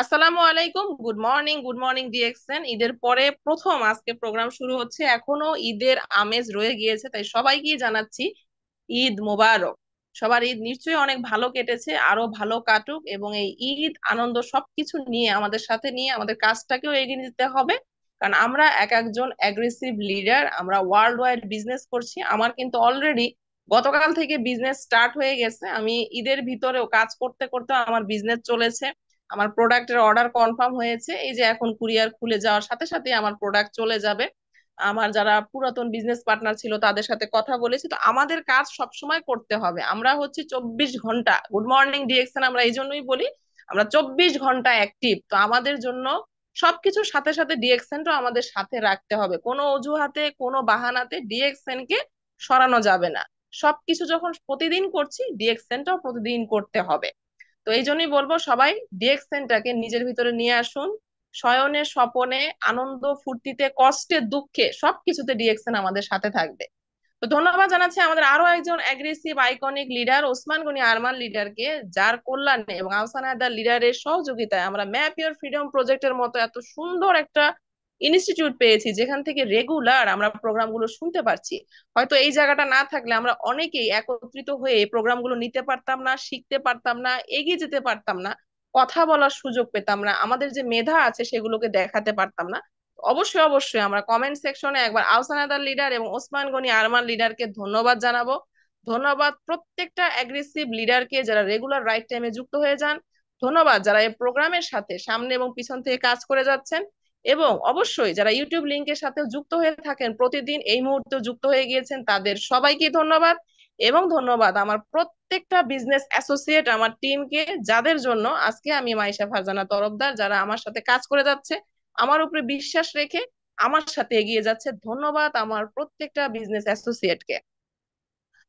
আসসালামু আলাইকুম, good morning DXN. ঈদের পরে প্রথম আজকে প্রোগ্রাম শুরু হচ্ছে। এখনো ঈদের আমেজ রয়ে গিয়েছে, তাই সবাইকে জানাচ্ছি ঈদ মোবারক। সবার ঈদ নিশ্চয়ই অনেক ভালো কেটেছে, আরো ভালো কাটুক। এবং এই ঈদ আনন্দ সবকিছু নিয়ে আমাদের সাথে নিয়ে আমাদের কাজটাকেও এগিয়ে নিতে হবে। কারণ আমরা এক একজন অ্যাগ্রেসিভ লিডার, আমরা ওয়ার্ল্ড ওয়াইড বিজনেস করছি। আমার কিন্তু অলরেডি গতকাল থেকে বিজনেস স্টার্ট হয়ে গেছে। আমি ঈদের ভিতরেও কাজ করতে করতে আমার বিজনেস চলেছে। আমার প্রোডাক্টের অর্ডার কনফার্ম হয়েছে, এই যে এখন কুরিয়ার খুলে যাওয়ার সাথে সাথে আমার প্রোডাক্ট চলে যাবে। আমার যারা পুরাতন বিজনেস পার্টনার ছিল তাদের সাথে কথা বলেছি। তো আমাদের কাজ সবসময় করতে হবে। আমরা হচ্ছে 24 ঘন্টা, গুড মর্নিং ডিএক্সএন আমরা এই জন্যই বলি আমরা 24 ঘন্টা অ্যাক্টিভ। তো আমাদের জন্য সবকিছুর সাথে সাথে ডিএক্সএনটাও আমাদের সাথে রাখতে হবে। কোনো অজুহাতে কোনো বাহানাতে ডিএক্সএন কে সরানো যাবে না। সবকিছু যখন প্রতিদিন করছি, ডিএক্সএনটাও প্রতিদিন করতে হবে। তো এই জন্যই বলবো, সবাই ডিএক্সএনটাকে নিজের ভিতরে নিয়ে আসুন। শয়নে স্বপনে, আনন্দ ফুর্তিতে, কষ্টে দুঃখে সবকিছুতে ডিএক্সএন আমাদের সাথে থাকবে। তো ধন্যবাদ জানাচ্ছি আমাদের আরো একজন aggressive iconic leader Osman Gani Arman লিডারকে, যার কল্যাণে এবং আহসান হায়দার লিডারের সহযোগিতায় আমরা ম্যাপ ইউর ফ্রিডম প্রজেক্টের মতো এত সুন্দর একটা ইনস্টিটিউট পেয়েছি, যেখান থেকে রেগুলার আমরা প্রোগ্রামগুলো শুনতে পারছি। হয়তো এই জায়গাটা না থাকলে আমরা অনেকেই একত্রিত হয়ে এই প্রোগ্রামগুলো নিতে পারতাম না, শিখতে পারতাম না, এগিয়ে যেতে পারতাম না, কথা বলার সুযোগ পেতাম না, আমাদের যে মেধা আছে সেগুলোকে দেখাতে পারতাম না। অবশ্যই অবশ্যই আমরা কমেন্ট সেকশনে একবার আহসান হায়দার লিডার এবং ওসমান গনি আরমান লিডারকে ধন্যবাদ জানাবো। ধন্যবাদ প্রত্যেকটা অ্যাগ্রেসিভ লিডারকে যারা রেগুলার রাইট টাইমে যুক্ত হয়ে যান। ধন্যবাদ যারা এই প্রোগ্রামের সাথে সামনে এবং পিছন থেকে কাজ করে যাচ্ছেন। এবং অবশ্যই যারা ইউটিউব লিংকের সাথে যুক্ত হয়ে থাকেন প্রতিদিন, এই মুহূর্তে যুক্ত হয়ে গিয়েছেন, তাদের সবাইকে ধন্যবাদ। এবং ধন্যবাদ আমার প্রত্যেকটা বিজনেস অ্যাসোসিয়েট, আমার টিমকে, যাদের জন্য আজকে আমি মাইশা ফারজানা তরফদার, যারা আমার সাথে কাজ করে যাচ্ছে, আমার উপরে বিশ্বাস রেখে আমার সাথে এগিয়ে যাচ্ছে। ধন্যবাদ আমার প্রত্যেকটা বিজনেস অ্যাসোসিয়েটকে।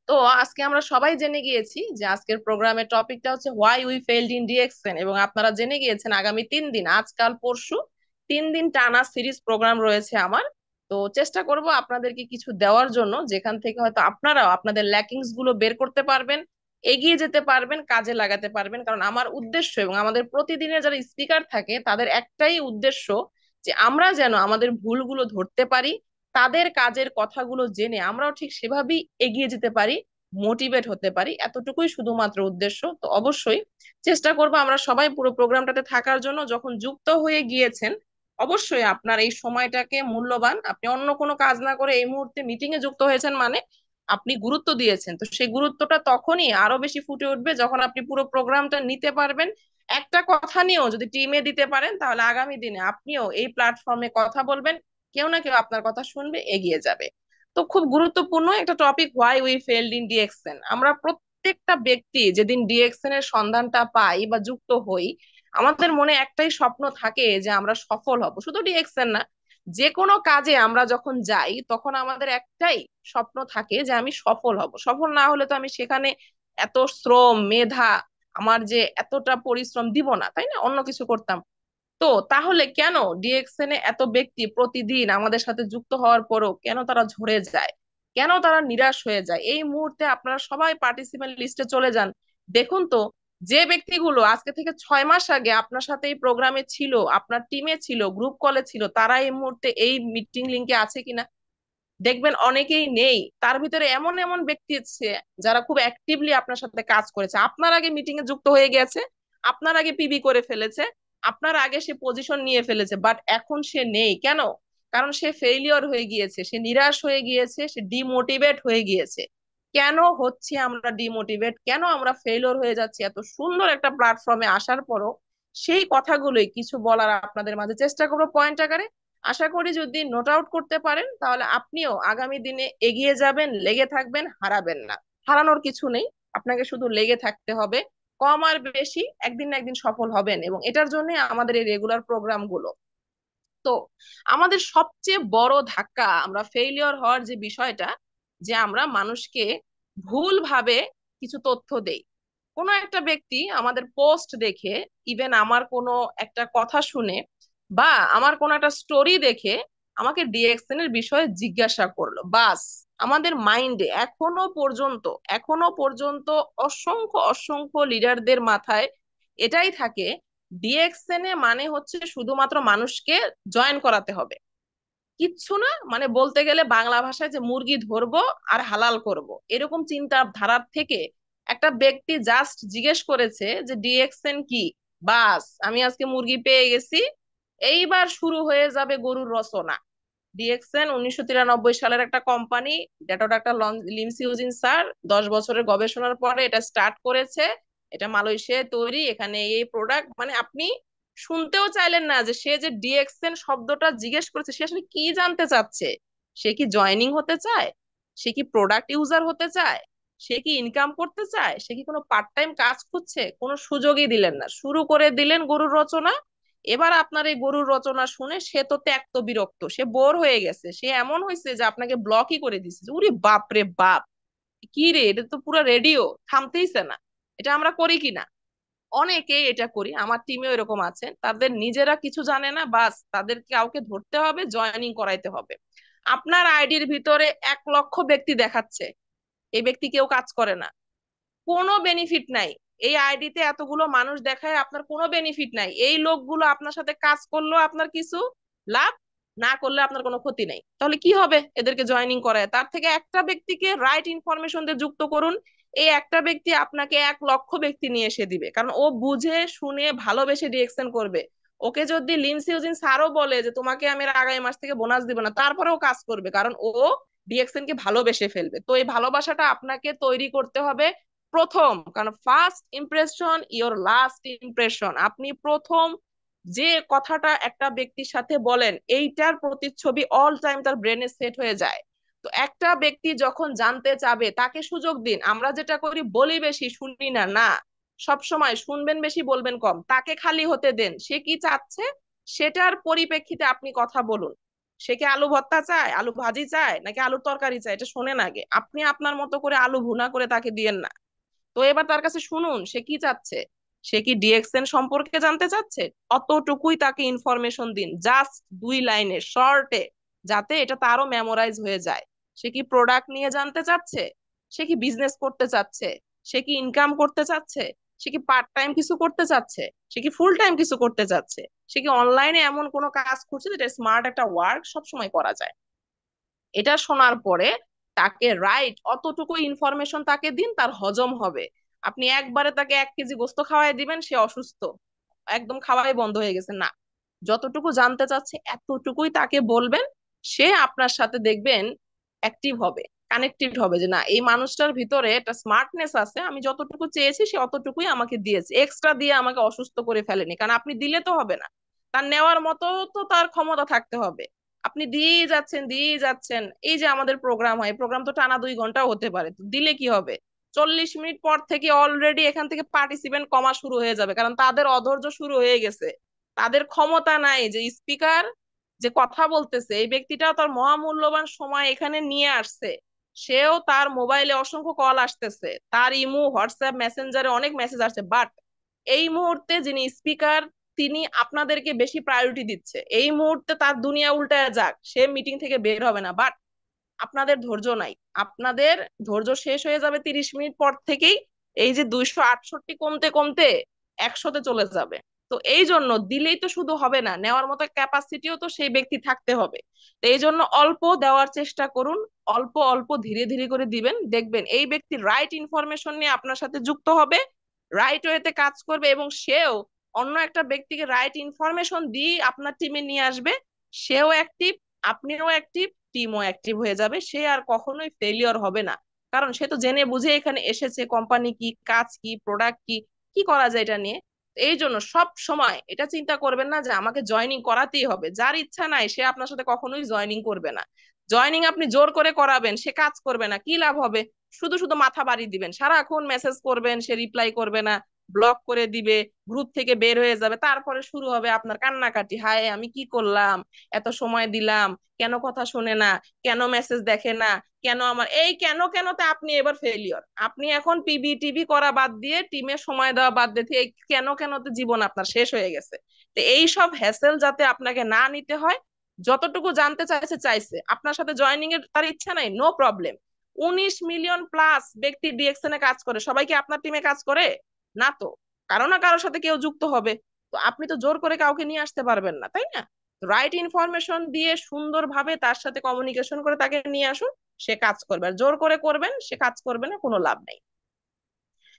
তো আজকে আমরা সবাই জেনে গিয়েছি যে আজকের প্রোগ্রামের টপিকটা হচ্ছে why we failed in DXN. এবং আপনারা জেনে গিয়েছেন আগামী 3 দিন, আজকাল পরশু 3 দিন টানা সিরিজ প্রোগ্রাম রয়েছে আমার। তো চেষ্টা করব আপনাদেরকে কিছু দেওয়ার জন্য, যেখান থেকে হয়তো আপনারাও আপনাদের ল্যাকিংস গুলো বের করতে পারবেন, এগিয়ে যেতে পারবেন, কাজে লাগাতে পারবেন। কারণ আমার উদ্দেশ্য এবং আমাদের প্রতিদিনের যারা স্পিকার থাকে তাদের একটাই উদ্দেশ্য, যে আমরা যেন আমাদের ভুলগুলো ধরতে পারি, তাদের কাজের কথাগুলো জেনে আমরাও ঠিক সেভাবেই এগিয়ে যেতে পারি, মোটিভেট হতে পারি। এতটুকুই শুধুমাত্র উদ্দেশ্য। তো অবশ্যই চেষ্টা করবো আমরা সবাই পুরো প্রোগ্রামটাতে থাকার জন্য। যখন যুক্ত হয়ে গিয়েছেন, অবশ্যই আপনার এই সময়টাকে মূল্যবান, আপনি অন্য কোনো কাজ না করে এই মুহূর্তে মিটিং এ যুক্ত হয়েছেন মানে আপনি গুরুত্ব দিয়েছেন। তো সেই গুরুত্বটা তখনই আরো বেশি ফুটে উঠবে যখন আপনি পুরো প্রোগ্রামটা নিতে পারবেন। একটা কথা নিয়েও যদি টিমে দিতে পারেন, তাহলে আগামী দিনে আপনিও এই প্ল্যাটফর্মে কথা বলবেন, কেউ না কেউ আপনার কথা শুনবে, এগিয়ে যাবে। তো খুব গুরুত্বপূর্ণ একটা topic, why we failed in DXN. আমরা প্রত্যেকটা ব্যক্তি যেদিন ডিএক্সএন এর সন্ধানটা পাই বা যুক্ত হই, আমাদের মনে একটাই স্বপ্ন থাকে যে আমরা সফল হব। শুধু ডিএক্সএন না, যে কোনো কাজে আমরা যখন যাই তখন আমাদের একটাই স্বপ্ন থাকে যে আমি সফল হব। সফল না হলে তো আমি সেখানে এত শ্রম মেধা, আমার যে এতটা পরিশ্রম দিব না, তাই না, অন্য কিছু করতাম। তো তাহলে কেন ডিএক্সএন এ এত ব্যক্তি প্রতিদিন আমাদের সাথে যুক্ত হওয়ার পরও কেন তারা ঝরে যায়, কেন তারা নিরাশ হয়ে যায়? এই মুহূর্তে আপনারা সবাই পার্টিসিপেন্ট লিস্টে চলে যান, দেখুন তো যে ব্যক্তিগুলো আজকে থেকে 6 মাস আগে আপনার সাথে এই প্রোগ্রামে ছিল, আপনার টিমে ছিল, গ্রুপ কলে ছিল, তারা এই মুহূর্তে এই মিটিং লিংকে আছে কিনা। দেখবেন অনেকেই নেই। তার ভিতরে এমন এমন ব্যক্তি আছে যারা খুব অ্যাক্টিভলি আপনার সাথে কাজ করেছে, আপনার আগে মিটিং এ যুক্ত হয়ে গেছে, আপনার আগে পিবি করে ফেলেছে, আপনার আগে সে পজিশন নিয়ে ফেলেছে, বাট এখন সে নেই। কেন? কারণ সে ফেইলিওর হয়ে গিয়েছে, সে নিরাশ হয়ে গিয়েছে, সে ডিমোটিভেট হয়ে গিয়েছে। কেন হচ্ছে আমরা ডিমোটিভেট, কেন আমরা ফেইলিওর হয়ে যাচ্ছি এত সুন্দর একটা প্ল্যাটফর্মে আসার পরও? সেই কথাগুলোই কিছু বলার আপনাদের মাঝে চেষ্টা করবো পয়েন্ট আকারে। আশা করি যদি নোট আউট করতে পারেন তাহলে আপনিও আগামী দিনে এগিয়ে যাবেন, লেগে থাকবেন, হারাবেন না। হারানোর কিছু নেই, আপনাকে শুধু লেগে থাকতে হবে। কম আর বেশি একদিন না একদিন সফল হবেন, এবং এটার জন্য আমাদের এই রেগুলার প্রোগ্রাম গুলো। তো আমাদের সবচেয়ে বড় ধাক্কা, আমরা ফেইলিওর হওয়ার যে বিষয়টা, যে আমরা মানুষকে ভুল ভাবে কিছু তথ্য দেই। কোনো একটা ব্যক্তি আমাদের পোস্ট দেখে, ইভেন আমার কোনো একটা কথা শুনে, বা আমার কোনো একটা স্টোরি দেখে আমাকে ডিএক্সএন এর বিষয়ে জিজ্ঞাসা করলো, বাস আমাদের মাইন্ডে এখনো পর্যন্ত অসংখ্য অসংখ্য লিডারদের মাথায় এটাই থাকে ডিএক্সএন এ মানে হচ্ছে শুধুমাত্র মানুষকে জয়েন করাতে হবে, কিচ্ছু না। মানে বলতে গেলে বাংলা ভাষায় যে মুরগি ধরবো আর হালাল করব, এরকম চিন্তা ধারার থেকে একটা ব্যক্তি জাস্ট জিজ্ঞেস করেছে যে ডিএক্সএন কি, বাস আমি আজকে মুরগি পেয়ে গেছি, এইবার শুরু হয়ে যাবে গরুর রচনা। ডিএক্সএন 1993 সালের একটা কোম্পানি, এটা একটা লিমস ইউজিন স্যার 10 বছরের গবেষণার পরে এটা স্টার্ট করেছে। এটা মালয়েশিয়ায় তৈরি, এখানে এই প্রোডাক্ট, মানে আপনি শুনতেও চাইলেন না যে সে যে ডিএক্সএন শব্দটা জিজ্ঞেস করেছে সে আসলে কি জানতে চাচ্ছে। সে কি জয়নিং হতে চায়, সে কি প্রোডাক্ট ইউজার হতে চায়, সে কি ইনকাম করতে চায়, সে কি কোনো পার্ট টাইম কাজ খুঁজছে? কোনো সুযোগই দিলেন না, শুরু করে দিলেন গরুর রচনা। এবার আপনার এই গরুর রচনা শুনে সে তো ত্যক্ত বিরক্ত, সে বোর হয়ে গেছে, সে এমন হয়েছে যে আপনাকে ব্লকই করে দিছে। উরি বাপ রে বাপ, কি রে, এটা তো পুরো রেডিও, থামতেইছে না। এটা আমরা করি কিনা? অনেকেই এটা করি, আমার টিমেও এরকম আছে, তাদের নিজেরা কিছু জানে না, বাস তাদের কাউকে ধরতে হবে, জয়েনিং করাইতে হবে। আপনার আইডির ভিতরে 1 লক্ষ ব্যক্তি দেখাচ্ছে, এই ব্যক্তি কেউ কাজ করে না, কোনো বেনিফিট নাই। এই আইডিতে এতগুলো মানুষ দেখায় আপনার কোনো বেনিফিট নাই, এই লোকগুলো আপনার সাথে কাজ করলেও আপনার কিছু লাভ, না করলে আপনার কোনো ক্ষতি নাই। তাহলে কি হবে এদেরকে জয়েনিং করায়? তার থেকে একটা ব্যক্তিকে রাইট ইনফরমেশন দিয়ে যুক্ত করুন, এই একটা ব্যক্তি আপনাকে 1 লক্ষ ব্যক্তি নিয়ে এসে দিবে, কারণ ও বুঝে শুনে ভালোবেসে ডিরেকশন করবে। ওকে যদি লিন্সি ইউজিন স্যারও বলে যে তোমাকে আমি এর আগামী মাস থেকে বোনাস দিব না, তারপরেও কাজ করবে, কারণ ও ডিএক্সএন কে ভালোবেসে ফেলবে। তো এই ভালোবাসাটা আপনাকে তৈরি করতে হবে প্রথম, কারণ first impression your last impression. আপনি প্রথম যে কথাটা একটা ব্যক্তির সাথে বলেন, এইটার প্রতিচ্ছবি অল টাইম তার ব্রেনে সেট হয়ে যায়। তো একটা ব্যক্তি যখন জানতে চাবে তাকে সুযোগ দিন। আমরা যেটা করি, বলি বেশি শুনি না, না, সব সময় শুনবেন বেশি বলবেন কম, তাকে খালি হতে দেন, সে কি চাচ্ছে সেটার পরিপ্রেক্ষিতে আপনি কথা বলুন। সে কি আলু ভর্তা চায়, আলু ভাজি চায়, নাকি আলুর তরকারি চায়, এটা শোনেন আগে। আপনি আপনার মতো করে আলু ভুনা করে তাকে দিয়েন না। তো এবার তার কাছে শুনুন সে কি চাচ্ছে। সে কি ডিএক্সএন সম্পর্কে জানতে চাচ্ছে? অতটুকুই তাকে ইনফরমেশন দিন, জাস্ট 2 লাইনে শর্টে, যাতে এটা তারও মেমোরাইজ হয়ে যায়। সে কি প্রোডাক্ট নিয়ে জানতে চাচ্ছে, সে কি বিজনেস করতে চাচ্ছে, সে কি ইনকাম করতে চাচ্ছে, সে কি পার্ট টাইম কিছু করতে চাচ্ছে, সে কি ফুল টাইম কিছু করতে চাচ্ছে, সে কি অনলাইনে এমন কোনো কাজ করছে যেটা স্মার্ট একটা ওয়ার্ক সবসময় করা যায়। এটা শোনার পরে তাকে রাইট অতটুকু ইনফরমেশন তাকে দিন, তার হজম হবে। আপনি একবারে তাকে 1 কেজি গোস্ত খাওয়াই দিবেন, সে অসুস্থ, একদম খাওয়াই বন্ধ হয়ে গেছে, না। যতটুকু জানতে চাচ্ছে এতটুকুই তাকে বলবেন, সে আপনার সাথে দেখবেন অ্যাক্টিভ হবে, কানেক্টেড হবে, যে না এই মানুষটার ভিতরে একটা স্মার্টনেস আছে, আমি যতটুকু চেয়েছি সে অতটুকুই আমাকে দিয়েছে, এক্সট্রা দিয়ে আমাকে অসুস্থ করে ফেলেনি। কারণ আপনি দিলে তো হবে না, তার নেওয়ার মতো তো তার ক্ষমতা থাকতে হবে। আপনি দিয়েই যাচ্ছেন দিয়েই যাচ্ছেন, এই যে আমাদের প্রোগ্রাম হয়, প্রোগ্রাম তো টানা 2 ঘন্টাও হতে পারে, তো দিলে কি হবে? 40 মিনিট পর থেকে অলরেডি এখান থেকে পার্টিসিপেন্ট কমা শুরু হয়ে যাবে, কারণ তাদের অধৈর্য শুরু হয়ে গেছে। তাদের ক্ষমতা নাই, যে স্পিকার যে কথা বলতেছে এই ব্যক্তিটাও তার মহামূল্যবান সময় এখানে নিয়ে আসছে, সেও তার মোবাইলে অসংখ্য কল আসতেছে, তার ইমো হোয়াটসঅ্যাপ মেসেঞ্জারে অনেক মেসেজ আসছে, বাট এই মুহূর্তে যিনি স্পিকার তিনি আপনাদেরকে বেশি প্রায়োরিটি দিচ্ছে। এই মুহূর্তে তার দুনিয়া উল্টায় যাক, সে মিটিং থেকে বের হবে না, বাট আপনাদের ধৈর্য নাই। আপনাদের ধৈর্য শেষ হয়ে যাবে 30 মিনিট পর থেকেই, এই যে 268 কমতে কমতে 100-তে চলে যাবে। তো এই জন্য দিলেই তো শুধু হবে না, নেওয়ার মতো ক্যাপাসিটিও তো সেই ব্যক্তি থাকতে হবে। তো এই জন্য অল্প দেওয়ার চেষ্টা করুন, অল্প অল্প ধীরে ধীরে করে দিবেন, দেখবেন এই ব্যক্তি রাইট ইনফরমেশন নিয়ে আপনার সাথে যুক্ত হবে, রাইট ওয়েতে কাজ করবে, এবং সেও অন্য একটা ব্যক্তিকে রাইট ইনফরমেশন দিয়ে আপনার টিমে নিয়ে আসবে। সেও অ্যাক্টিভ, আপনিও অ্যাক্টিভ, টিমও অ্যাক্টিভ হয়ে যাবে, সে আর কখনোই ফেলিওর হবে না। কারণ সে তো জেনে বুঝে এখানে এসেছে, কোম্পানি কি, কাজ কি, প্রোডাক্ট কি, কি করা যায় এটা নিয়ে। এই জন্য সব সময় এটা চিন্তা করবেন না যে আমাকে জয়েনিং করাতেই হবে, যার ইচ্ছা নাই সে আপনার সাথে কখনোই জয়েনিং করবে না। জয়েনিং আপনি জোর করে করাবেন, সে কাজ করবে না, কি লাভ হবে? শুধু শুধু মাথা বাড়ি দিবেন, সারাক্ষণ মেসেজ করবেন, সে রিপ্লাই করবে না, ব্লক করে দিবে, গ্রুপ থেকে বের হয়ে যাবে, তারপরে শুরু হবে আপনার কান্নাকাটি, হায় আমি কি করলাম, এত সময় দিলাম, কেন কথা শোনে না, কেন মেসেজ দেখে না, কেন আমার এই কেন কেনতে আপনি এবার ফেলিওর। আপনি এখন পিবি টিভি করা বাদ দিয়ে টিমে সময় দেওয়া বাদ দিয়ে এই কেন কেনতে জীবন আপনার শেষ হয়ে গেছে। তো এই সব হ্যাসেল যাতে আপনাকে না নিতে হয়, যতটুকু জানতে চাইছে চাইছে, আপনার সাথে জয়েনিং এর তার ইচ্ছা নাই, নো প্রবলেম। 19 মিলিয়ন প্লাস ব্যক্তি ডিএক্সএন এ কাজ করে, সবাই কি আপনার টিমে কাজ করে? না তো, কারো না কারোর সাথে কেউ যুক্ত হবে। তো আপনি তো জোর করে কাউকে নিয়ে আসতে পারবেন না, তাই না? রাইট ইনফরমেশন দিয়ে সুন্দরভাবে তার সাথে কমিউনিকেশন করে তাকে নিয়ে আসুন, সে কাজ করবে। আর জোর করে করবেন, সে কাজ করবে না, কোনো লাভ নেই।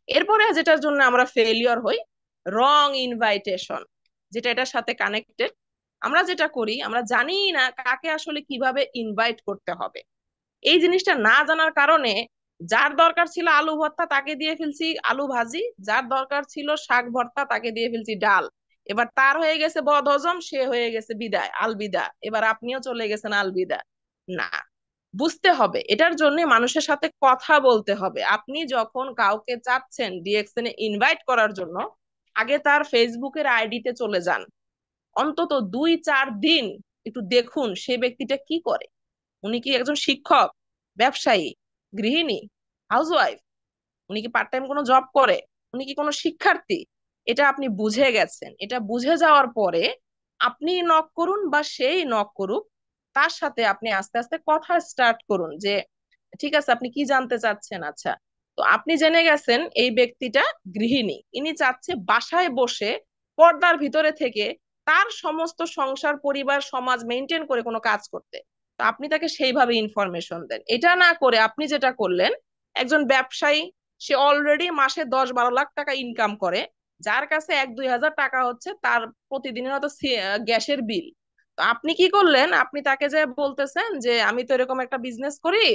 এরপরে যেটার জন্য আমরা ফেলিওর হই, রং ইনভাইটেশন, যেটা এটার সাথে কানেক্টেড। আমরা যেটা করি, আমরা জানি না কাকে আসলে কিভাবে ইনভাইট করতে হবে। এই জিনিসটা না জানার কারণে যার দরকার ছিল আলু ভর্তা তাকে দিয়ে ফেলছি আলু ভাজি, যার দরকার ছিল শাক ভর্তা তাকে দিয়ে ফেলছি ডাল। এবার তার হয়ে গেছে বদহজম, সে হয়ে গেছে বিদায়, আলবিদা। এবার আপনিও চলে গেছেন আলবিদা। না, বুঝতে হবে, এটার জন্য মানুষের সাথে কথা বলতে হবে। আপনি যখন কাউকে চাচ্ছেন ডিএক্সএন এ ইনভাইট করার জন্য, আগে তার ফেসবুকের আইডিতে চলে যান, অন্তত 2-4 দিন একটু দেখুন সে ব্যক্তিটা কি করে। উনি কি একজন শিক্ষক, ব্যবসায়ী, গৃহিণী, হাউসওয়াইফ? উনি কি পার্ট টাইম কোনো জব করে? উনি কি কোনো শিক্ষার্থী? এটা আপনি বুঝে গেছেন। এটা বুঝে যাওয়ার পরে আপনি নক করুন বা সেই নক করুক, তার সাথে আপনি আস্তে আস্তে কথা স্টার্ট করুন যে ঠিক আছে, আপনি কি জানতে চাচ্ছেন। আচ্ছা, তো আপনি জেনে গেছেন এই ব্যক্তিটা গৃহিণী, ইনি চাচ্ছে বাসায় বসে পর্দার ভিতরে থেকে তার সমস্ত সংসার, পরিবার, সমাজ মেনটেন করে কোনো কাজ করতে। তো আপনি তাকে সেইভাবে ইনফরমেশন দেন। এটা না করে আপনি যেটা করলেন, একজন ব্যবসায়ী, সে অলরেডি মাসে 10-12 লাখ টাকা ইনকাম করে, যার কাছে 1-2 হাজার টাকা হচ্ছে তার প্রতিদিনের হয়তো গ্যাসের বিল। তো আপনি কি করলেন, আপনি তাকে যে বলতেছেন যে আমি তো এরকম একটা বিজনেস করি,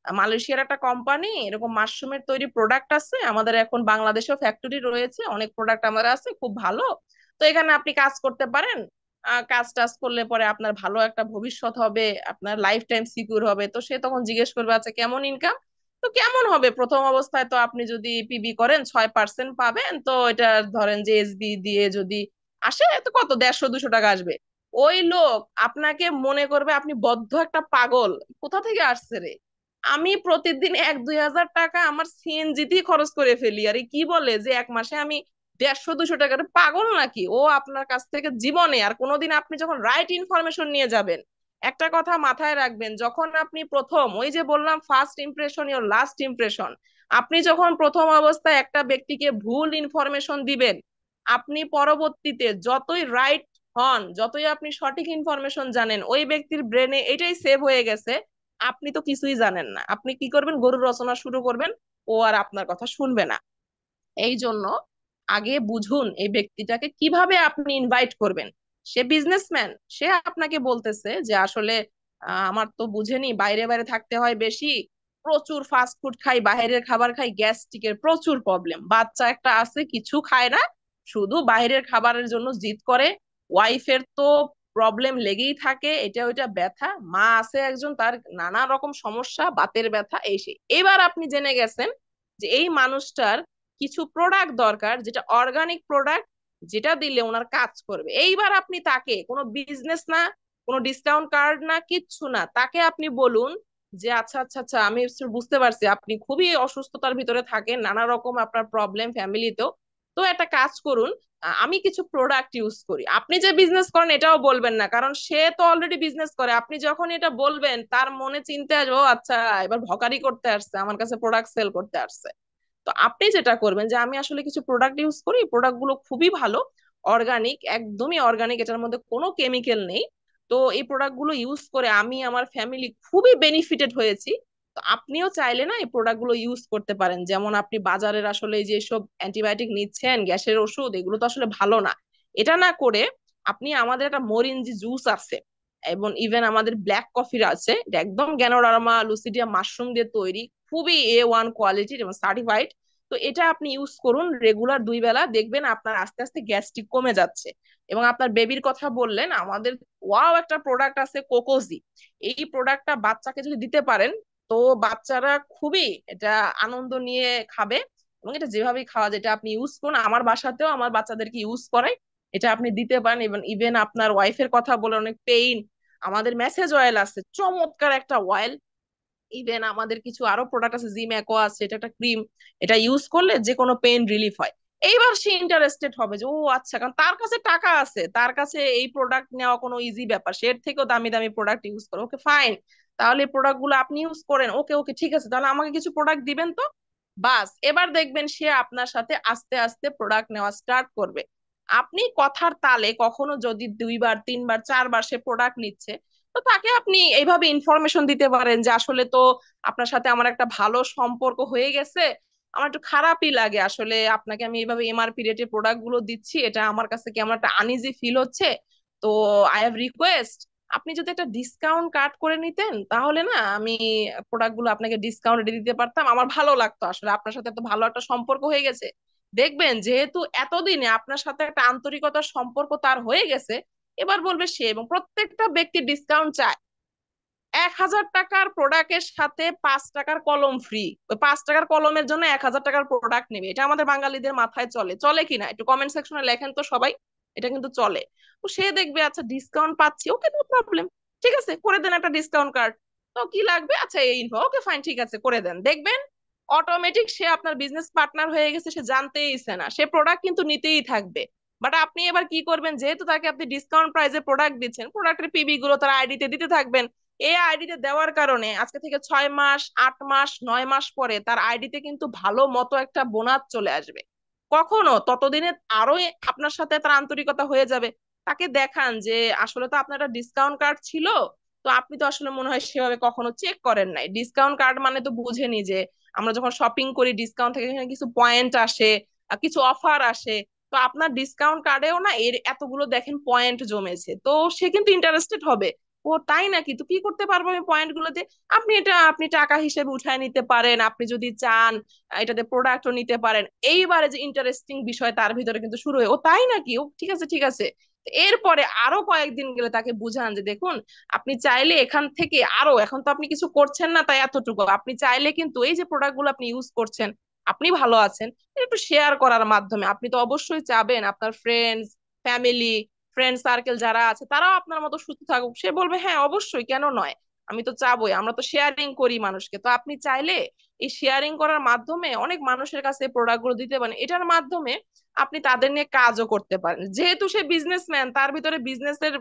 মালয়েশিয়ার একটা কোম্পানি, এরকম মাশরুমের তৈরি প্রোডাক্ট আছে, আমাদের এখন বাংলাদেশেও ফ্যাক্টরি রয়েছে, অনেক প্রোডাক্ট আমাদের আছে, খুব ভালো। তো এখানে আপনি কাজ করতে পারেন। কাজ টাজ করলে পরে আপনার ভালো একটা ভবিষ্যৎ হবে, আপনার লাইফ টাইম সিকিউর হবে। তো সে তখন জিজ্ঞেস করবে আচ্ছা কেমন ইনকাম? তো কেমন হবে, প্রথম অবস্থায় তো আপনি যদি পিবি করেন 6% পাবেন, তো এটা ধরেন যে এসবি দিয়ে যদি আসে তো কত 150-200 টাকা আসবে। ওই লোক আপনাকে মনে করবে আপনি বদ্ধ একটা পাগল, কোথা থেকে আসছে রে, আমি প্রতিদিন 1-2 হাজার টাকা আমার সিএনজিতেই খরচ করে ফেলি, আর কি বলে যে এক মাসে আমি 150-200 টাকার পাগল নাকি ও। আপনার কাছ থেকে জীবনে আর কোনোদিন আপনি যখন রাইট ইনফরমেশন নিয়ে যাবেন, একটা কথা মাথায় রাখবেন, যখন আপনি প্রথম, ওই যে বললাম first impression your last impression, আপনি যখন প্রথম অবস্থায় একটা ব্যক্তিকে ভুল ইনফরমেশন দিবেন, আপনি পরবর্তীতে যতই রাইট হন, যতই আপনি সঠিক ইনফরমেশন জানেন, ওই ব্যক্তির ব্রেনে এটাই সেভ হয়ে গেছে, আপনি তো কিছুই জানেন না। আপনি কি করবেন, গরু রচনা শুরু করবেন, ও আর আপনার কথা শুনবে না। এই জন্য আগে বুঝুন এই ব্যক্তিটাকে কিভাবে আপনি ইনভাইট করবেন। সে বিজনেসম্যান, সে আপনাকে বলতেছে যে আসলে আমার তো বুঝেনি, বাইরে বাইরে থাকতে হয় বেশি, প্রচুর ফাস্ট ফুড খাই, বাইরের খাবার খাই, গ্যাস্ট্রিকের প্রচুর প্রবলেম, বাচ্চা একটা আছে কিছু খায় না, শুধু বাইরের খাবারের জন্য জিদ করে, ওয়াইফের তো প্রবলেম লেগেই থাকে, এটা ওইটা ব্যথা, মা আছে একজন, তার নানা রকম সমস্যা, বাতের ব্যথা, এই সেই। এবার আপনি জেনে গেছেন যে এই মানুষটার কিছু প্রোডাক্ট দরকার, যেটা অর্গানিক প্রোডাক্ট, যেটা দিলে ওনার কাজ করবে। এইবার আপনি তাকে কোনো বিজনেস না, কোনো ডিসকাউন্ট কার্ড না, কিচ্ছু না, তাকে আপনি বলুন যে আচ্ছা আচ্ছা আচ্ছা, আমি বুঝতে পারছি আপনি খুবই অসুস্থতার ভিতরে থাকেন, নানা রকম আপনার প্রবলেম ফ্যামিলিতেও। তো একটা কাজ করুন, আমি কিছু প্রোডাক্ট ইউজ করি। আপনি যে বিজনেস করেন এটাও বলবেন না, কারণ সে তো অলরেডি বিজনেস করে। আপনি যখন এটা বলবেন তার মনে চিন্তা আসবে, ও আচ্ছা, এবার ভকারি করতে আসছে, আমার কাছে প্রোডাক্ট সেল করতে আসছে। তো আপনি যেটা করবেন যে আমি আসলে কিছু প্রোডাক্ট ইউজ করি, প্রোডাক্ট গুলো খুবই ভালো, অর্গানিক, একদমই অর্গানিক, এটার মধ্যে কোনো কেমিক্যাল নেই। তো এই প্রোডাক্ট গুলো ইউজ করে আমি আমার ফ্যামিলি খুবই বেনিফিটেড হয়েছি। তো আপনিও চাইলে না এই প্রোডাক্ট গুলো ইউজ করতে পারেন। যেমন আপনি বাজারের আসলে এই যে সব অ্যান্টিবায়োটিক নিচ্ছেন, গ্যাসের ওষুধ, এগুলো তো আসলে ভালো না। এটা না করে আপনি আমাদের একটা মরিঞ্জি জুস আছে, এবং ইভেন আমাদের ব্ল্যাক কফির আছে, এটা একদম গ্যানোডার্মা লুসিডিয়া মাশরুম দিয়ে তৈরি, খুবই A1 কোয়ালিটির এবং সার্টিফাইড। তো এটা আপনি ইউজ করুন রেগুলার 2 বেলা, দেখবেন আপনার আস্তে আস্তে গ্যাস্ট্রিক কমে যাচ্ছে। এবং আপনার বেবির কথা বললেন, আমাদের ওয়াও একটা প্রোডাক্ট আছে কোকোজি। এই প্রোডাক্টটা বাচ্চাকে যদি দিতে পারেন, তো বাচ্চারা খুবই এটা আনন্দ নিয়ে খাবে। এবং এটা যেভাবেই খাওয়া যায়, এটা আপনি ইউজ করুন, আমার বাসাতেও আমার বাচ্চাদেরকে ইউজ করাই, এটা আপনি দিতে পারেন। এবং ইভেন আপনার ওয়াইফের কথা বলে অনেক পেইন, আমাদের মেসেজ অয়েল আছে, চমৎকার একটা অয়েল। ইভেন আমাদের কিছু আরো প্রোডাক্ট আছে, জিম একো আছে, এটা একটা ক্রিম, এটা ইউজ করলে যে কোনো পেইন রিলিফ হয়। এইবার সে ইন্টারেস্টেড হবে যে ও আচ্ছা, কারণ তার কাছে টাকা আছে, তার কাছে এই প্রোডাক্ট নেওয়া কোনো ইজি ব্যাপার, সে এর থেকেও দামি দামি প্রোডাক্ট ইউজ করে। ওকে ফাইন, তাহলে এই প্রোডাক্ট গুলো আপনি ইউজ করেন। ওকে ওকে ঠিক আছে, তাহলে আমাকে কিছু প্রোডাক্ট দিবেন তো। বাস, এবার দেখবেন সে আপনার সাথে আস্তে আস্তে প্রোডাক্ট নেওয়া স্টার্ট করবে। আপনি কথার তালে কখনো যদি 2বার 3বার 4বার সে প্রোডাক্ট নিচ্ছে, তো তাকে আপনি এইভাবে ইনফরমেশন দিতে পারেন যে আসলে তো আপনার সাথে আমার একটা ভালো সম্পর্ক হয়ে গেছে, আমার একটু খারাপই লাগে আসলে আপনাকে আমি এইভাবে এমআরপি রেটে প্রোডাক্ট গুলো দিচ্ছি, এটা আমার কাছে কেমন একটা আনইজি ফিল হচ্ছে। তো আই হ্যাভ রিকোয়েস্ট, আপনি যদি একটা ডিসকাউন্ট কাট করে নিতেন তাহলে না আমি প্রোডাক্ট গুলো আপনাকে ডিসকাউন্টে দিতে পারতাম, আমার ভালো লাগতো, আসলে আপনার সাথে এত ভালো একটা সম্পর্ক হয়ে গেছে। দেখবেন যেহেতু এতদিনে আপনার সাথে একটা আন্তরিকতার সম্পর্ক তার হয়ে গেছে, এবার বলবে সে, এবং প্রত্যেকটা ব্যক্তি ডিসকাউন্ট চায়। 1,000 টাকার প্রোডাক্টের সাথে 5 টাকার কলম ফ্রি, ওই 5 টাকার কলমের জন্য 1,000 টাকার প্রোডাক্ট নেবে, এটা আমাদের বাঙালিদের মাথায় চলে, চলে কিনা একটু কমেন্ট সেকশনে লেখেন তো সবাই। এটা কিন্তু চলে। তো সে দেখবে আচ্ছা ডিসকাউন্ট পাচ্ছি, ওকে নো প্রবলেম, ঠিক আছে করে দেন একটা ডিসকাউন্ট কার্ড। তো কি লাগবে, আচ্ছা এই ইনফো, ওকে ফাইন ঠিক আছে করে দেন, দেখবেন অটোমেটিক সে আপনার বিজনেস পার্টনার হয়ে গেছে, সে জানতেইছে না, সে প্রোডাক্ট কিন্তু নিতেই থাকবে। বাট আপনি এবার কি করবেন, যেহেতু তাকে আপনি ডিসকাউন্ট প্রাইসে প্রোডাক্ট দিচ্ছেন, প্রোডাক্টের পিবি গুলো তার আইডিতে দিতে থাকবেন। এই আইডিতে দেওয়ার কারণে আজকে থেকে 6 মাস 8 মাস 9 মাস পরে তার আইডিতে কিন্তু ভালো মতো একটা বোনাস চলে আসবে। কখনো ততদিনে আরো আপনার সাথে তার আন্তরিকতা হয়ে যাবে। তাকে দেখান যে আসলে তো আপনার একটা ডিসকাউন্ট কার্ড ছিল, তো আপনি তো আসলে মনে হয় সেভাবে কখনো চেক করেন নাই, ডিসকাউন্ট কার্ড মানে তো বুঝেনি যে আমরা যখন শপিং করি ডিসকাউন্ট থেকে এখানে কিছু পয়েন্ট আসে, কিছু অফার আসে। তো আপনার ডিসকাউন্ট কার্ডেও না এর এতগুলো দেখেন পয়েন্ট জমেছে, তো সে কিন্তু ইন্টারেস্টেড হবে। ও তাই নাকি, তো কি করতে পারবো আমি পয়েন্ট গুলোতে, আপনি এটা আপনি টাকা হিসেবে উঠায় নিতে পারেন, আপনি যদি চান এটাতে প্রোডাক্টও নিতে পারেন। এইবারে যে ইন্টারেস্টিং বিষয় তার ভিতরে কিন্তু শুরু হয়, ও তাই নাকি, ও ঠিক আছে ঠিক আছে। এরপরে আরো কয়েকদিন গেলে তাকে বুঝান যে দেখুন, আপনি চাইলে এখান থেকে আরো, এখন তো আপনি কিছু করছেন না তাই এতটুকু, আপনি চাইলে কিন্তু এই যে প্রোডাক্ট গুলো আপনি ইউজ করছেন, আপনি ভালো আছেন, একটু শেয়ার করার মাধ্যমে আপনি তো অবশ্যই চাবেন আপনার ফ্রেন্ডস, ফ্যামিলি, ফ্রেন্ড সার্কেল যারা আছে তারাও আপনার মতো সুস্থ থাকুক, সে বলবে হ্যাঁ অবশ্যই কেন নয়, আমি তো চাবোই, আমরা তো শেয়ারিং করি মানুষকে। তো আপনি চাইলে এই শেয়ারিং করার মাধ্যমে অনেক মানুষের কাছে প্রোডাক্ট গুলো দিতে পারেন, এটার মাধ্যমে আপনি তাদের নিয়ে কাজও করতে পারেন। যেহেতু সে বিজনেসম্যান, তার ভিতরে বিজনেসের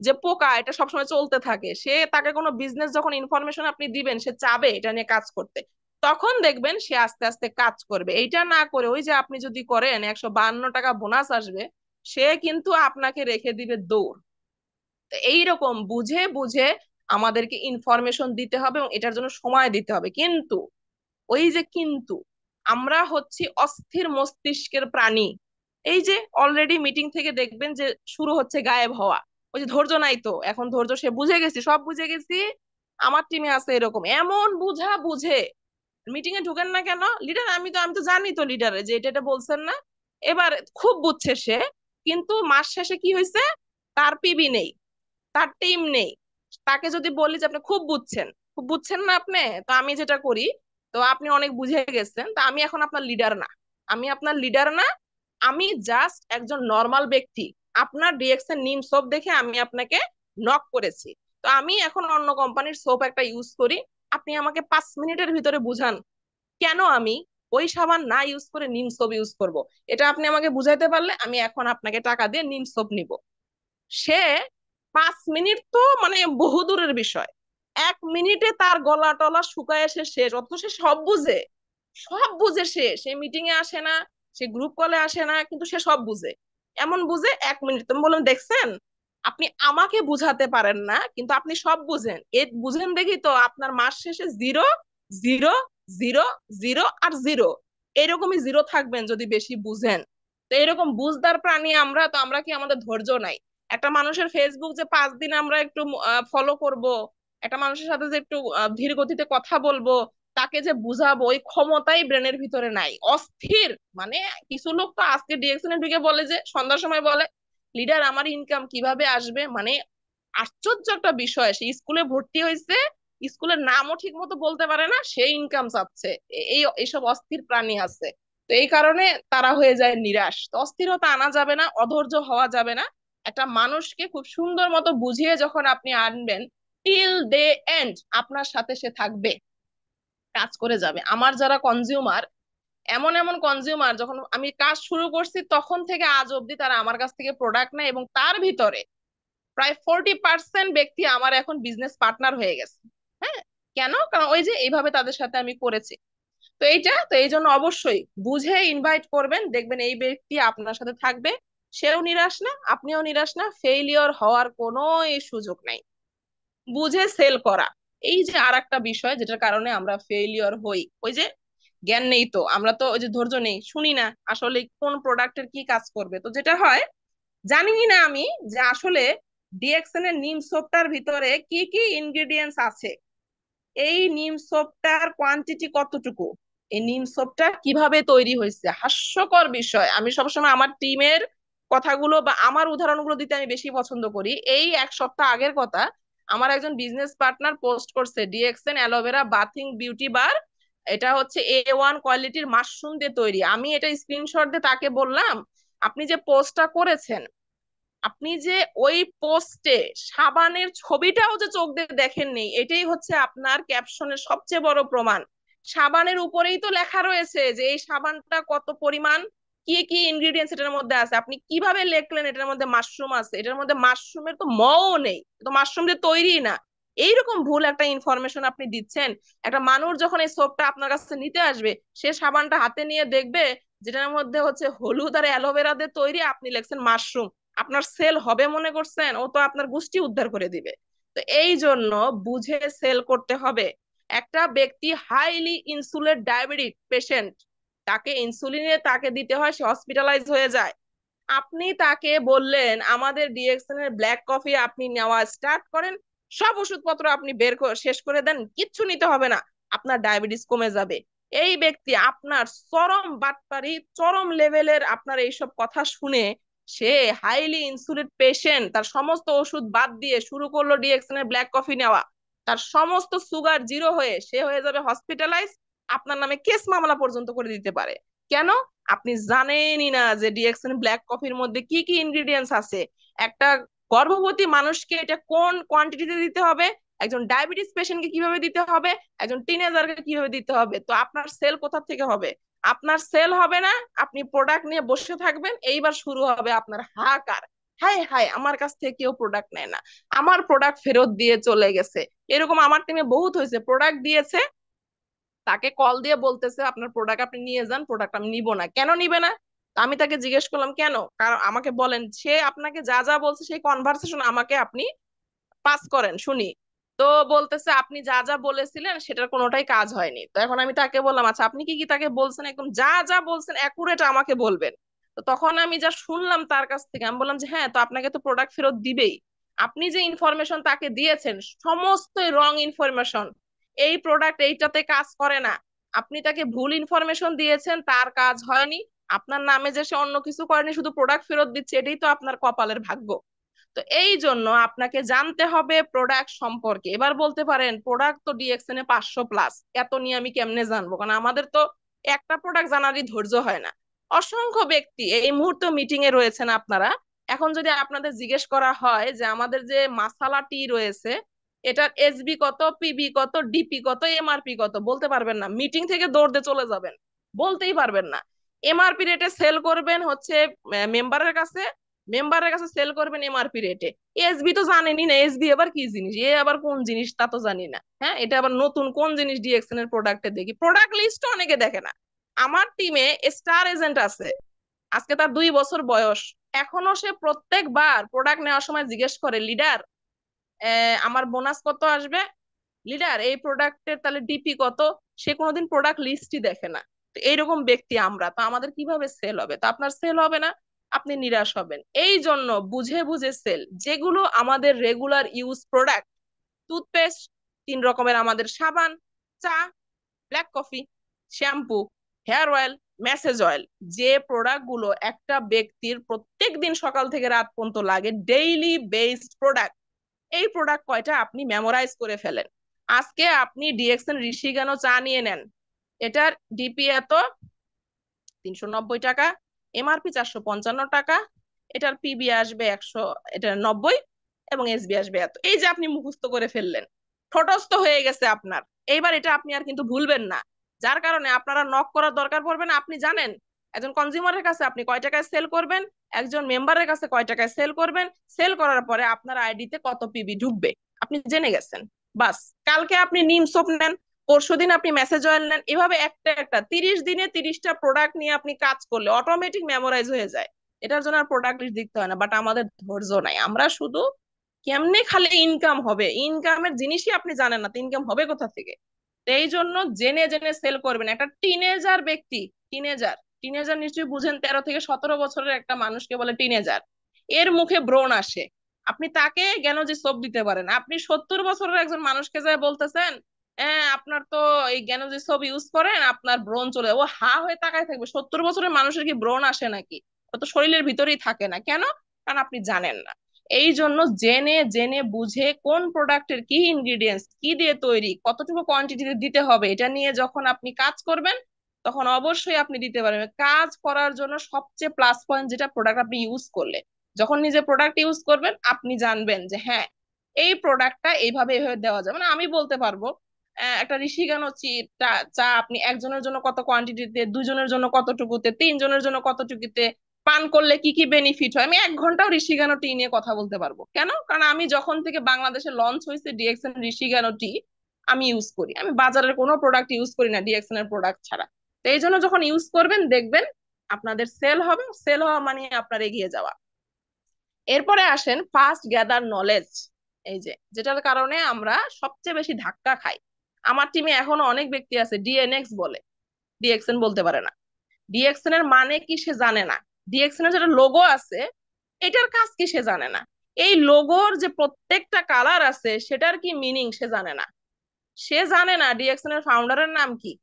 যে পোকা এটা সবসময় চলতে থাকে, সে তাকে কোনো বিজনেস যখন ইনফরমেশন আপনি দিবেন সে চাবে এটা নিয়ে কাজ করতে, তখন দেখবেন সে আস্তে আস্তে কাজ করবে। এইটা না করে ওই যে আপনি যদি করেন 152 টাকা বোনাস আসবে, সে কিন্তু আপনাকে রেখে দিবে দৌড়। তো এইরকম বুঝে বুঝে আমাদেরকে ইনফরমেশন দিতে হবে এবং এটার জন্য সময় দিতে হবে। কিন্তু ওই যে কিন্তু, আমরা হচ্ছি অস্থির মস্তিষ্কের প্রাণী। এই যে অলরেডি মিটিং থেকে দেখবেন যে শুরু হচ্ছে গায়েব হওয়া, ওই যে ধৈর্য নাই তো, এখন ধৈর্য, সে বুঝে গেছি সব বুঝে গেছি, আমার টিমে আছে এরকম, এমন বুঝা বুঝে মিটিং এ ঢুকেন না কেন লিডার, আমি তো জানি তো লিডারে যে এটা এটা বলছেন না। এবার খুব বুঝছে সে, কিন্তু মাস শেষে কি হয়েছে, তার পিবি নেই, তার টিম নেই। তাকে যদি বলি যে আপনি খুব বুঝছেন, খুব বুঝছেন না আপনি, তো আমি যেটা করি, তো আপনি অনেক বুঝে গেছেন, তো আমি এখন আপনার লিডার না, আমি আপনার লিডার না, আমি জাস্ট একজন নর্মাল ব্যক্তি। আপনার ডিএক্সের নিম সোপ দেখে আমি আপনাকে নক করেছি, তো আমি এখন অন্য কোম্পানির সোপ একটা ইউজ করি, আপনি আমাকে 5 মিনিটের ভিতরে বুঝান কেন আমি ওই সাবান না ইউজ করে নিম সোপ ইউজ করব। এটা আপনি আমাকে বুঝাইতে পারলে আমি এখন আপনাকে টাকা দিয়ে নিম সোপ নিব। সে 5 মিনিট তো মানে বহুদূরের বিষয়, 1 মিনিটে তার গলা টলা শুকায় সে শেষ, অথচ সে সব বুঝে, সব বুঝে, সে মিটিং এ আসে না, সে গ্রুপ কলে আসে না, কিন্তু সে সব বুঝে। এমন বুঝে 1 মিনিট, তুমি বললাম দেখছেন, আপনি আমাকে বুঝাতে পারেন না কিন্তু আপনি সব বুঝেন, এ বুঝেন দেখি তো আপনার মাস শেষে জিরো, জিরো, জিরো, জিরো আর জিরো, এরকমই জিরো থাকবেন যদি বেশি বুঝেন। তো এরকম বুঝদার প্রাণী আমরা, তো আমরা কি আমাদের ধৈর্য নাই? একটা মানুষের ফেসবুক যে 5 দিন আমরা একটু ফলো করব, একটা মানুষের সাথে যে একটু ধীর গতিতে কথা বলবো, তাকে যে বুঝাবো, ওই ক্ষমতাই ব্রেনের ভিতরে নাই, অস্থির। মানে কিছু লোক তো আজকে ডিরেকশনে ঢুকে বলে যে সন্ধ্যার সময় বলে লিডার আমার ইনকাম কিভাবে আসবে, মানে আশ্চর্য একটা বিষয়, সে স্কুলে ভর্তি হয়েছে, স্কুলের নামও ঠিক মতো বলতে পারে না, সে ইনকাম চাচ্ছে। এই এইসব অস্থির প্রাণী আছে। তো এই কারণে তারা হয়ে যায় নিরাশ। তো অস্থিরতা আনা যাবে না, অধৈর্য হওয়া যাবে না। একটা মানুষকে খুব সুন্দর মতো বুঝিয়ে যখন আপনি আনবেন, টিল দে এন্ড আপনার সাথে সে থাকবে, কাজ করে যাবে। আমার যারা কনজিউমার, এমন এমন কনজিউমার, যখন আমি কাজ শুরু করছি তখন থেকে আজ অব্দি তারা আমার কাছ থেকে প্রোডাক্ট নেয়, এবং তার ভিতরে প্রায় 40% ব্যক্তি আমার এখন বিজনেস পার্টনার হয়ে গেছে। হ্যাঁ, কেন, কারণ ওই যে এইভাবে তাদের সাথে আমি করেছি। তো এইটা, তো এই জন্য অবশ্যই বুঝে ইনভাইট করবেন, দেখবেন এই ব্যক্তি আপনার সাথে থাকবে, সেও নিরাশ না, আপনিও নিরাশ না, ফেইলিওর হওয়ার কোনো সুযোগ নাই। বুঝে সেল করা, এই যে আর একটা বিষয় যেটার কারণে আমরা ফেইলিওর হই, ওই যে জ্ঞান নেই, তো আমরা তো ওই যে ধৈর্য নেই, শুনি না আসলে কোন প্রোডাক্টের কি কাজ করবে। তো যেটা হয়, জানি না আমি যে আসলে ডিএক্সএন এর নিম সোপটার ভিতরে কি কি ইনগ্রেডিয়েন্টস আছে, এই নিম সোপটার কোয়ান্টিটি কতটুকু, এই নিম সোপটা কিভাবে তৈরি হয়েছে। হাস্যকর বিষয়, আমি সবসময় আমার টিমের কথাগুলো বা আমার উদাহরণগুলো দিতে আমি বেশি পছন্দ করি। এই এক সপ্তাহ আগের কথা, আমার একজন বিজনেস পার্টনার পোস্ট করছে ডিএক্সএন অ্যালোভেরা বাথিং বিউটি বার, এটা হচ্ছে A1 কোয়ালিটির মাশরুম দিয়ে তৈরি। আমি এটা স্ক্রিনশট দিয়ে তাকে বললাম, আপনি যে পোস্টটা করেছেন, আপনি যে ওই পোস্টে সাবানের ছবিটাও যে চোখ দিয়ে দেখেননি, এটাই হচ্ছে আপনার ক্যাপশনের সবচেয়ে বড় প্রমাণ। সাবানের উপরেই তো লেখা রয়েছে যে এই সাবানটা কত পরিমাণ, কি কি ইনগ্রিডিয়েন্টস এটার মধ্যে আছে। আপনি কিভাবে লিখলেন এটার মধ্যে মাশরুম আছে? এটার মধ্যে মাশরুমের তো মও নেই, তো মাশরুম দিয়ে তৈরি না। এইরকম ভুল একটা ইনফরমেশন আপনি দিচ্ছেন। একটা মানুষ যখন এই সোপটা আপনার কাছে নিতে আসবে, সে সাবানটা হাতে নিয়ে দেখবে যেটার মধ্যে হচ্ছে হলুদ আর অ্যালোভেরা দিয়ে তৈরি, আপনি লিখছেন মাশরুম। আপনার সেল হবে মনে করছেন? ও তো আপনার গোষ্ঠী উদ্ধার করে দিবে। তো এই জন্য বুঝে সেল করতে হবে। একটা ব্যক্তি হাইলি ইনসুলেট ডায়াবেটিক পেশেন্ট, তাকে ইনসুলিনে তাকে দিতে হয়, সে হসপিটালাইজ হয়ে যায়। আপনি তাকে বললেন আমাদের ডিএক্সএন এর ব্ল্যাক কফি আপনি নেওয়া স্টার্ট করেন, সব ওষুধপত্র আপনি শেষ করে দেন, কিচ্ছু নিতে হবে না, আপনার ডায়াবেটিস কমে যাবে। এই ব্যক্তি আপনার চরম বাটপারি, চরম লেভেলের আপনার এইসব কথা শুনে সে হাইলি ইনসুলিন পেশেন্ট, তার সমস্ত ওষুধ বাদ দিয়ে শুরু করলো ডিএক্সএন এর ব্ল্যাক কফি নেওয়া, তার সমস্ত সুগার জিরো হয়ে সে হয়ে যাবে হসপিটালাইজ, আপনার নামে কেস মামলা পর্যন্ত করে দিতে পারে। কেন? আপনি জানেনই না যে ডিএক্সএন ব্ল্যাক কফির মধ্যে কি কি ইনগ্রিডিয়েন্টস আছে। একটা গর্ভবতী মানুষকে এটা কোন কোয়ান্টিটিতে দিতে হবে, একজন ডায়াবেটিস পেশেন্টকে কিভাবে দিতে হবে, একজন টিনেজারকে কিভাবে দিতে হবে। তো আপনার সেল কোথা থেকে হবে? আপনার সেল হবে না, আপনি প্রোডাক্ট নিয়ে বসে থাকবেন, এইবার শুরু হবে আপনার হাহাকার। হায় হায়, আমার কাছ থেকে কেউ প্রোডাক্ট নেয় না, আমার প্রোডাক্ট ফেরত দিয়ে চলে গেছে। এরকম আমার টিমে বহুত হয়েছে, প্রোডাক্ট দিয়েছে, তাকে কল দিয়ে বলতেছে আপনার প্রোডাক্ট আপনি নিয়ে যান, প্রোডাক্ট আমি নিব না। কেন নিবে না? আমি তাকে জিজ্ঞেস করলাম কেন, কারণ আমাকে বলেন, সে আপনাকে যা যা বলছে সেই কনভারসেশন আমাকে আপনি পাস করেন শুনি। তো বলতেছে আপনি যা যা বলেছিলেন সেটার কোনোটাই কাজ হয়নি। তো এখন আমি তাকে বললাম আচ্ছা আপনি কি কি তাকে বলছেন, একদম যা যা বলছেন অ্যাকুরেট আমাকে বলবেন। তো তখন আমি যা শুনলাম তার কাছ থেকে, আমি বললাম যে হ্যাঁ, তো আপনাকে তো প্রোডাক্ট ফেরত দিবেই, আপনি যে ইনফরমেশন তাকে দিয়েছেন সমস্তই রং ইনফরমেশন, এই প্রোডাক্ট এইটাতে কাজ করে না, আপনি তাকে ভুল ইনফরমেশন দিয়েছেন, তার কাজ হয়নি, আপনার নামে যে সে অন্য কিছু করেনি, শুধু প্রোডাক্ট ফেরত দিচ্ছে, এটাই তো আপনার কপালের ভাগ্য। তো এই জন্য আপনাকে জানতে হবে প্রোডাক্ট সম্পর্কে। এবার বলতে পারেন প্রোডাক্ট তো ডিএক্সএন এ 500+, এত নিয়ে আমি কেমনে জানবো, কারণ আমাদের তো একটা প্রোডাক্ট জানারই ধৈর্য হয় না। অসংখ্য ব্যক্তি এই মুহূর্তে মিটিং এ রয়েছেন আপনারা, এখন যদি আপনাদের জিজ্ঞেস করা হয় যে আমাদের যে মাসালা টি রয়েছে, এটার এসবি কত, পিবি কত, ডিপি কত, এমআরপি কত, বলতে পারবেন না, মিটিং থেকে দৌড়তে চলে যাবেন, বলতেই পারবেন না। এমআরপি রেটে সেল করবেন হচ্ছে মেম্বারের কাছে, মেম্বারের কাছে সেল করবেন এমআরপি রেটে। এসবি তো জানেনই না, এসবি আবার কি জিনিস, এ আবার কোন জিনিস তা তো জানি না। হ্যাঁ, এটা আবার নতুন কোন জিনিস ডিএক্সএন এর প্রোডাক্টে দেখি, প্রোডাক্ট লিস্ট অনেকে দেখে না। আমার টিমে স্টার এজেন্ট আছে, আজকে তার 2 বছর বয়স, এখনো সে প্রত্যেকবার প্রোডাক্ট নেওয়ার সময় জিজ্ঞেস করে লিডার আমার বোনাস কত আসবে, লিডার এই প্রোডাক্টের তাহলে ডিপি কত। সে কোনোদিন প্রোডাক্ট লিস্টই দেখে না। তো এইরকম ব্যক্তি আমরা, তো আমাদের কিভাবে সেল হবে? তো আপনার সেল হবে না, আপনি নিরাশ হবেন। এই জন্য বুঝে বুঝে সেল, যেগুলো আমাদের রেগুলার ইউজ প্রোডাক্ট, টুথপেস্ট, 3 রকমের আমাদের সাবান, চা, black coffee, shampoo, hair oil, massage oil, যে প্রোডাক্ট গুলো একটা ব্যক্তির প্রত্যেক দিন সকাল থেকে রাত পর্যন্ত লাগে, ডেইলি বেসড প্রোডাক্ট, এই প্রোডাক্ট কয়টা আপনি মেমোরাইজ করে ফেলেন। আজকে আপনি ডিএক্সএন ঋষি কেন চা নিয়ে নেন, এটার ডিপি এত, 390 টাকা, এমআরপি 455 টাকা, এটার পিবি আসবে 100, এটা 90, এবং এসবি আসবে এত। এই যে আপনি মুখস্থ করে ফেললেন, ঠোঁটস্থ হয়ে গেছে আপনার। এইবার এটা আপনি আর কিন্তু ভুলবেন না, যার কারণে আপনারা নক করার দরকার পড়বে না। আপনি জানেন একজন কনজিউমারের কাছে আপনি কয় টাকায় সেল করবেন, একজন মেম্বারের কাছে কয় টাকায় সেল করবেন, সেল করার পরে আপনার আইডিতে কত পিবি ঢুকবে আপনি জেনে গেছেন। বাস, কালকে আপনি নিম সোপ নেন, পরশুদিন আপনি মেসেজ অয়েল নেন, এভাবে একটা একটা 30 দিনে 30টা প্রোডাক্ট নিয়ে আপনি কাজ করলে অটোমেটিক মেমোরাইজ হয়ে যায়। এটার জন্য আর প্রোডাক্ট লিস্ট দিতে হয় না, বাট আমাদের ধৈর্য নাই। আমরা শুধু কেমনে খালি ইনকাম হবে, ইনকামের জিনিসই আপনি জানেন না, তো ইনকাম হবে কোথা থেকে। তো এই জন্য জেনে জেনে সেল করবেন। একটা টিনেজার ব্যক্তি, টিনেজার টিনেজার নিশ্চয়ই বুঝেন, 13 থেকে 17 বছরের একটা মানুষকে বলে টিনেজার। এর মুখে ব্রণ আসে, আপনি তাকে জ্ঞান যে সব দিতে পারেন। আপনি 70 বছরের একজন মানুষকে যায় বলতেছেন হ্যাঁ আপনার তো এই জ্ঞান যে সব ইউজ করেন আপনার ব্রণ চলে যাবে, ও হা হয়ে তাকায় থাকবে। 70 বছরের মানুষের কি ব্রণ আসে নাকি? ও তো শরীরের ভিতরেই থাকে না কেন? কারণ আপনি জানেন না। এই জন্য জেনে জেনে বুঝে কোন প্রোডাক্টের কি ইনগ্রিডিয়েন্টস কি দিয়ে তৈরি, কতটুকু কোয়ান্টিটিতে দিতে হবে, এটা নিয়ে যখন আপনি কাজ করবেন তখন অবশ্যই আপনি দিতে পারবেন। কাজ করার জন্য সবচেয়ে প্লাস পয়েন্ট যেটা, প্রোডাক্ট আপনি ইউজ করলে, যখন নিজে প্রোডাক্ট ইউজ করবেন আপনি জানবেন যে হ্যাঁ এই প্রোডাক্টটা এইভাবে এইভাবে দেওয়া যাবে। মানে আমি বলতে পারবো একটা ঋষিগানো চা আপনি একজনের জন্য কত কোয়ান্টিটিতে, দুজনের জন্য কতটুকুতে, তিনজনের জন্য কতটুকুতে পান করলে কি কি বেনিফিট হয়, আমি 1 ঘন্টাও ঋষিগানো টি নিয়ে কথা বলতে পারবো। কেন? কারণ আমি যখন থেকে বাংলাদেশে লঞ্চ হয়েছে ডিএক্সএন ঋষিগানো টি আমি ইউজ করি। আমি বাজারের কোনো প্রোডাক্ট ইউজ করি না ডিএক্সএন এর প্রোডাক্ট ছাড়া। তো এই জন্য যখন ইউজ করবেন দেখবেন আপনাদের সেল হবে, সেল হওয়া মানে আপনার এগিয়ে যাওয়া। এরপরে আসেন ফার্স্ট গ্যাদার নলেজ, এই যে যেটার কারণে আমরা সবচেয়ে বেশি ধাক্কা খাই। আমার টিমে এখনো অনেক ব্যক্তি আছে ডিএনএক্স বলে, ডিএক্সএন বলতে পারে না। ডিএক্সএন এর মানে কি সে জানে না। ডিএক্সএন এর যেটা লোগো আছে এটার কাজ কি সে জানে না। এই লোগোর যে প্রত্যেকটা কালার আছে সেটার কি মিনিং সে জানে না। সে জানে না ডিএক্সএন এর ফাউন্ডারের নাম কি।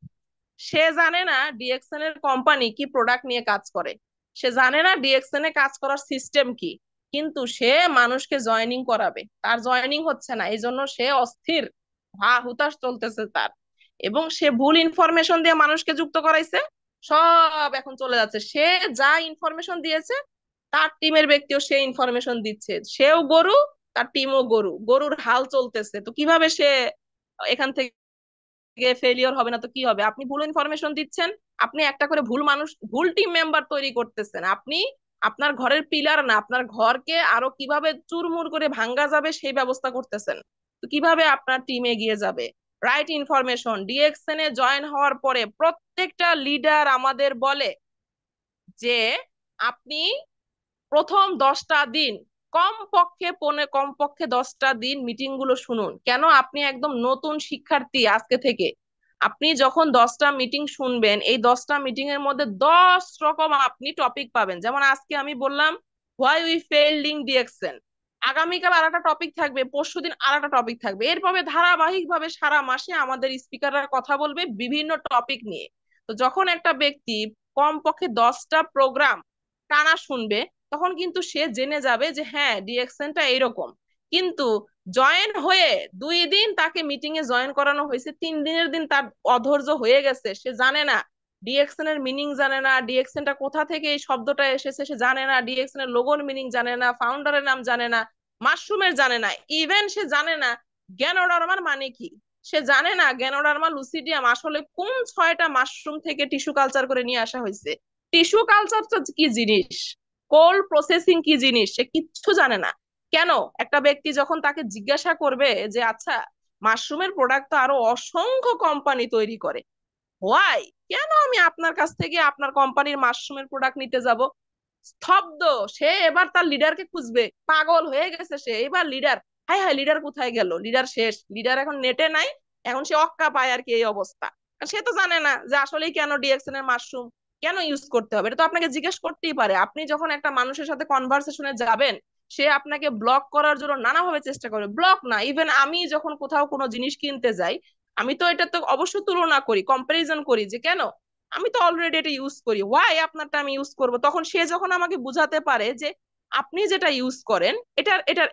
সে জানে না ডিএক্সএন এর কোম্পানি কি প্রোডাক্ট নিয়ে কাজ করে। সে জানে না ডিএক্সএন এ কাজ করার সিস্টেম কি। কিন্তু সে মানুষকে জয়েনিং করাবে, তার জয়েনিং হচ্ছে না, এই জন্য সে অস্থির, হা হুতাশ চলতেছে তার। এবং সে ভুল ইনফরমেশন দিয়ে মানুষকে যুক্ত করাইছে, সব এখন চলে যাচ্ছে। সে যা ইনফরমেশন দিয়েছে তার টিমের ব্যক্তিও সে ইনফরমেশন দিচ্ছে, সেও গরু, তার টিমও গরু, গরুর হাল চলতেছে। তো কিভাবে সে এখান থেকে ফেলিওর হবে না তো কি হবে? আপনি ভুল ইনফরমেশন দিচ্ছেন, আপনি একটা করে ভুল মানুষ, ভুল টিম মেম্বার তৈরি করতেছেন। আপনি আপনার ঘরের পিলার না, আপনার ঘরকে আরো কিভাবে চুরমুর করে ভাঙ্গা যাবে সেই ব্যবস্থা করতেছেন। তো কিভাবে আপনার টিম এগিয়ে যাবে? Right information. ডিএক্সএন এ জয়েন হওয়ার পরে প্রত্যেকটা লিডার আমাদের বলে যে আপনি প্রথম 10টা দিন কমপক্ষে 10টা দিন মিটিং গুলো শুনুন। কেন? আপনি একদম নতুন শিক্ষার্থী আজকে থেকে। আপনি যখন 10টা মিটিং শুনবেন, এই 10টা মিটিং এর মধ্যে 10 রকম আপনি টপিক পাবেন। যেমন আজকে আমি বললাম why we failed in DXN, আগামীকাল আর একটা টপিক থাকবে, পরশুদিন আর একটা টপিক থাকবে, এরপরে ধারাবাহিক ভাবে সারা মাসে আমাদের স্পিকাররা কথা বলবে বিভিন্ন টপিক নিয়ে। তো যখন একটা ব্যক্তি কমপক্ষে 10টা প্রোগ্রাম টানা শুনবে তখন কিন্তু সে জেনে যাবে যে হ্যাঁ ডিএক্সএনটা এইরকম। কিন্তু জয়েন হয়ে 2 দিন তাকে মিটিং এ জয়েন করানো হয়েছে, 3 দিনের দিন তার অধৈর্য হয়ে গেছে, সে জানে না ডিএক্সএন এর মিনিং, জানে না ডিএক্সএনটা কোথা থেকে এই শব্দটা এসেছে, সে জানে না ডিএক্সএন এর লোগোর মিনিং, জানে না ফাউন্ডারের নাম, জানে না মাশরুমের, জানে না ইভেন সে জানে না গ্যানোডার্মার মানে কি। সে জানে না গ্যানোডার্মা লুসিডিয়াম আসলে কোন 6টা মাশরুম থেকে টিস্যু কালচার করে নিয়ে আসা হয়েছে। টিস্যু কালচার কি জিনিস, কোল্ড প্রসেসিং কি জিনিস, সে কিচ্ছু জানে না। কেন? একটা ব্যক্তি যখন তাকে জিজ্ঞাসা করবে যে আচ্ছা মাশরুমের প্রোডাক্ট তো আরো অসংখ্য কোম্পানি তৈরি করে, হোয়াই, কেন আমি আপনার কাছ থেকে আপনার কোম্পানির মাশরুমের প্রোডাক্ট নিতে যাব? স্তব্ধ। সে এবার তার লিডারকে খুঁজবে, পাগল হয়ে গেছে সে। এবার লিডার, হাই হাই লিডার কোথায় গেল, লিডার শেষ, লিডার এখন নেটে নাই। এখন সে অক্কা পায় আর কি, এই অবস্থা। সে তো জানে না যে আসলে কেন ডিএক্সএন এর মাশরুম কেন ইউজ করতে হবে। এটা তো আপনাকে জিজ্ঞেস করতেই পারে। আপনি যখন একটা মানুষের সাথে কনভারসেশনে যাবেন, সে আপনাকে ব্লক করার জন্য নানাভাবে চেষ্টা করবে। ব্লক না, ইভেন আমি যখন কোথাও কোনো জিনিস কিনতে যাই আমি তো এটা তো অবশ্যই তুলনা করি, কম্পারিজন করি যে কেন, আমি তো অলরেডি এটা ইউজ করি, ওয়াই আপনারটা আমি ইউজ করব। তখন সে যখন আমাকে বুঝাতে পারে যে আপনি যেটা ইউজ করেন